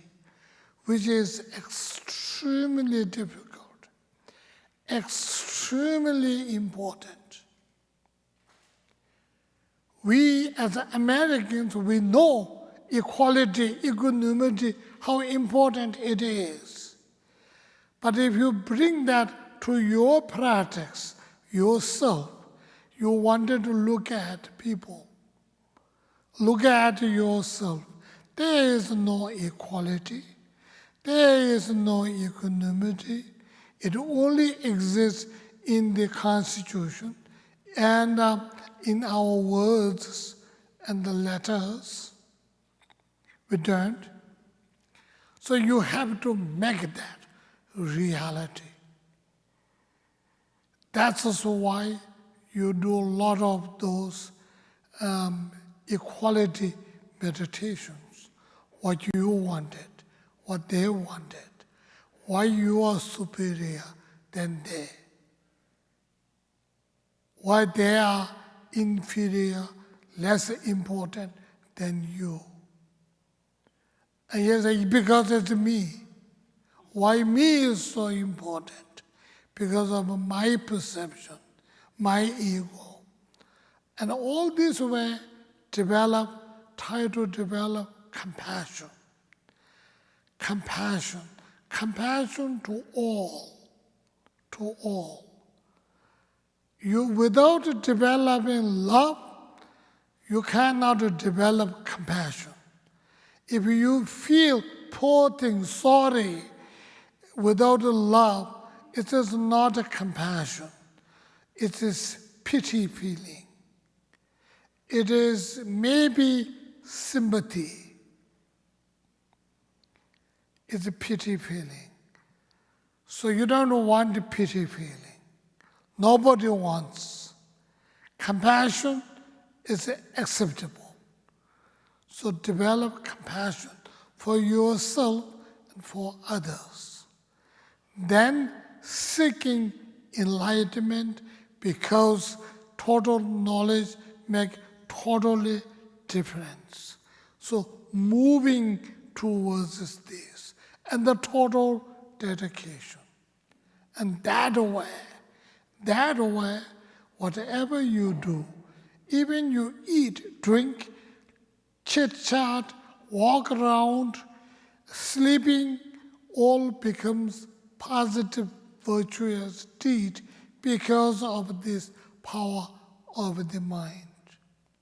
which is extremely difficult, extremely important. We as Americans, we know equality, equanimity, how important it is. But if you bring that to your practice, yourself, you wanted to look at people, look at yourself. There is no equality. There is no equanimity. It only exists in the Constitution and in our words and the letters. We don't. So you have to make that reality. That's also why you do a lot of those equality meditations. What you wanted, what they wanted, why you are superior than they, why they are inferior, less important than you. And you say, because it's me. Why me is so important? Because of my perception, my ego. And all this way try to develop compassion. Compassion. Compassion to all. To all. Without developing love, you cannot develop compassion. If you feel poor thing, sorry, without love, it is not a compassion. It is pity feeling. It is maybe sympathy. It's a pity feeling. So you don't want a pity feeling. Nobody wants. Compassion is acceptable. So develop compassion for yourself and for others. Then seeking enlightenment, because total knowledge makes totally difference. So moving towards this and the total dedication. And that way, whatever you do, even you eat, drink, chit-chat, walk around, sleeping, all becomes positive, virtuous deed because of this power of the mind.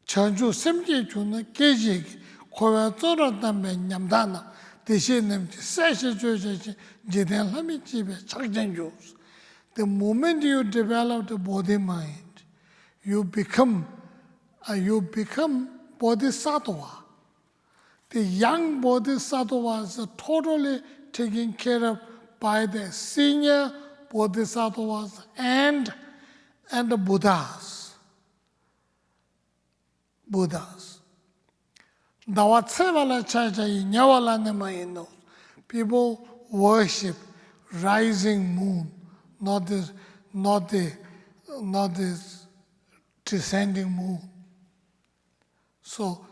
Chanchu simje chuna keji kowa zora dambe nyamdana deshe nemchi seshe joje jiden lami jibe chakjan jus. The moment you develop the body mind, you become bodhisattva. The young bodhisattvas are totally taken care of by the senior bodhisattvas and the Buddhas. People worship rising moon, not the descending moon. So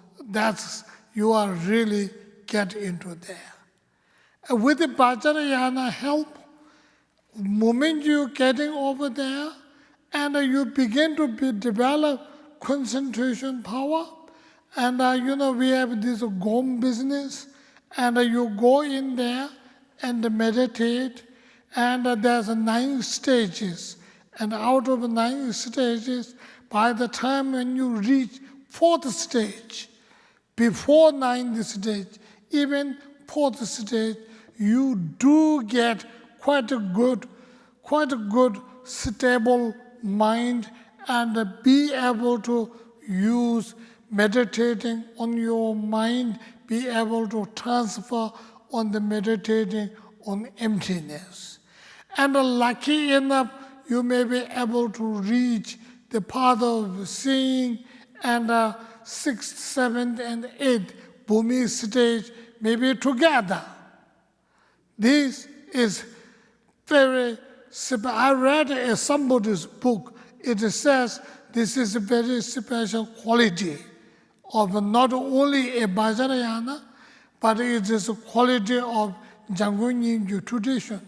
you are really get into there. And with the Vajrayana help, moment you getting over there, and you begin to develop concentration power, and we have this Gom business, and you go in there and meditate, and there's 9 stages, and out of 9 stages, by the time when you reach 4th stage, before 9th stage, even 4th stage, you do get quite a good stable mind and be able to use meditating on your mind, be able to transfer on the meditating on emptiness. And lucky enough, you may be able to reach the path of seeing, and 6th, 7th, and 8th Bhumi stage maybe together. This is very simple. I read somebody's book. It says this is a very special quality of not only a Vajrayana, but it is a quality of Janggon Nyingyu tradition.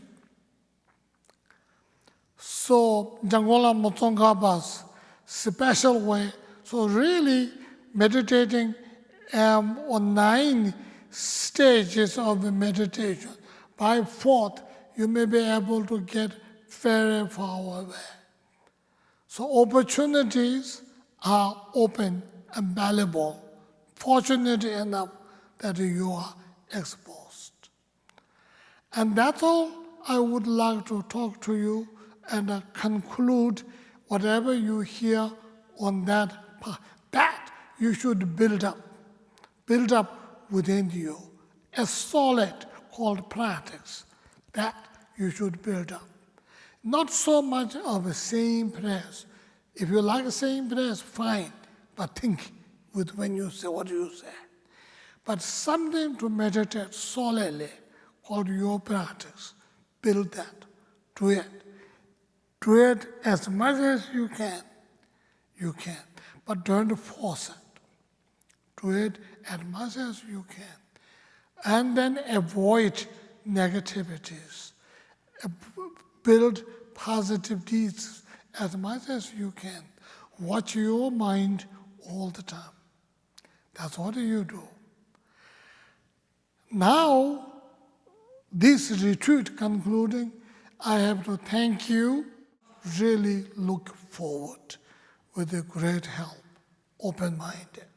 So Janggola Motsongkhapa's special way. So really meditating on 9 stages of the meditation. By 4th, you may be able to get very far away. So opportunities are open and valuable. Fortunate enough that you are exposed. And that's all I would like to talk to you and conclude whatever you hear on that path. That you should build up within you. A solid called practice that you should build up. Not so much of the same prayers. If you like the same prayers, fine, but think with when you say what you say. But something to meditate solidly called your practice. Build that. Do it. Do it as much as you can. You can. But don't force it. Do it as much as you can. And then avoid negativities. Build positive deeds as much as you can. Watch your mind all the time. That's what you do. Now, this retreat concluding, I have to thank you. Really look forward with a great help, open-minded.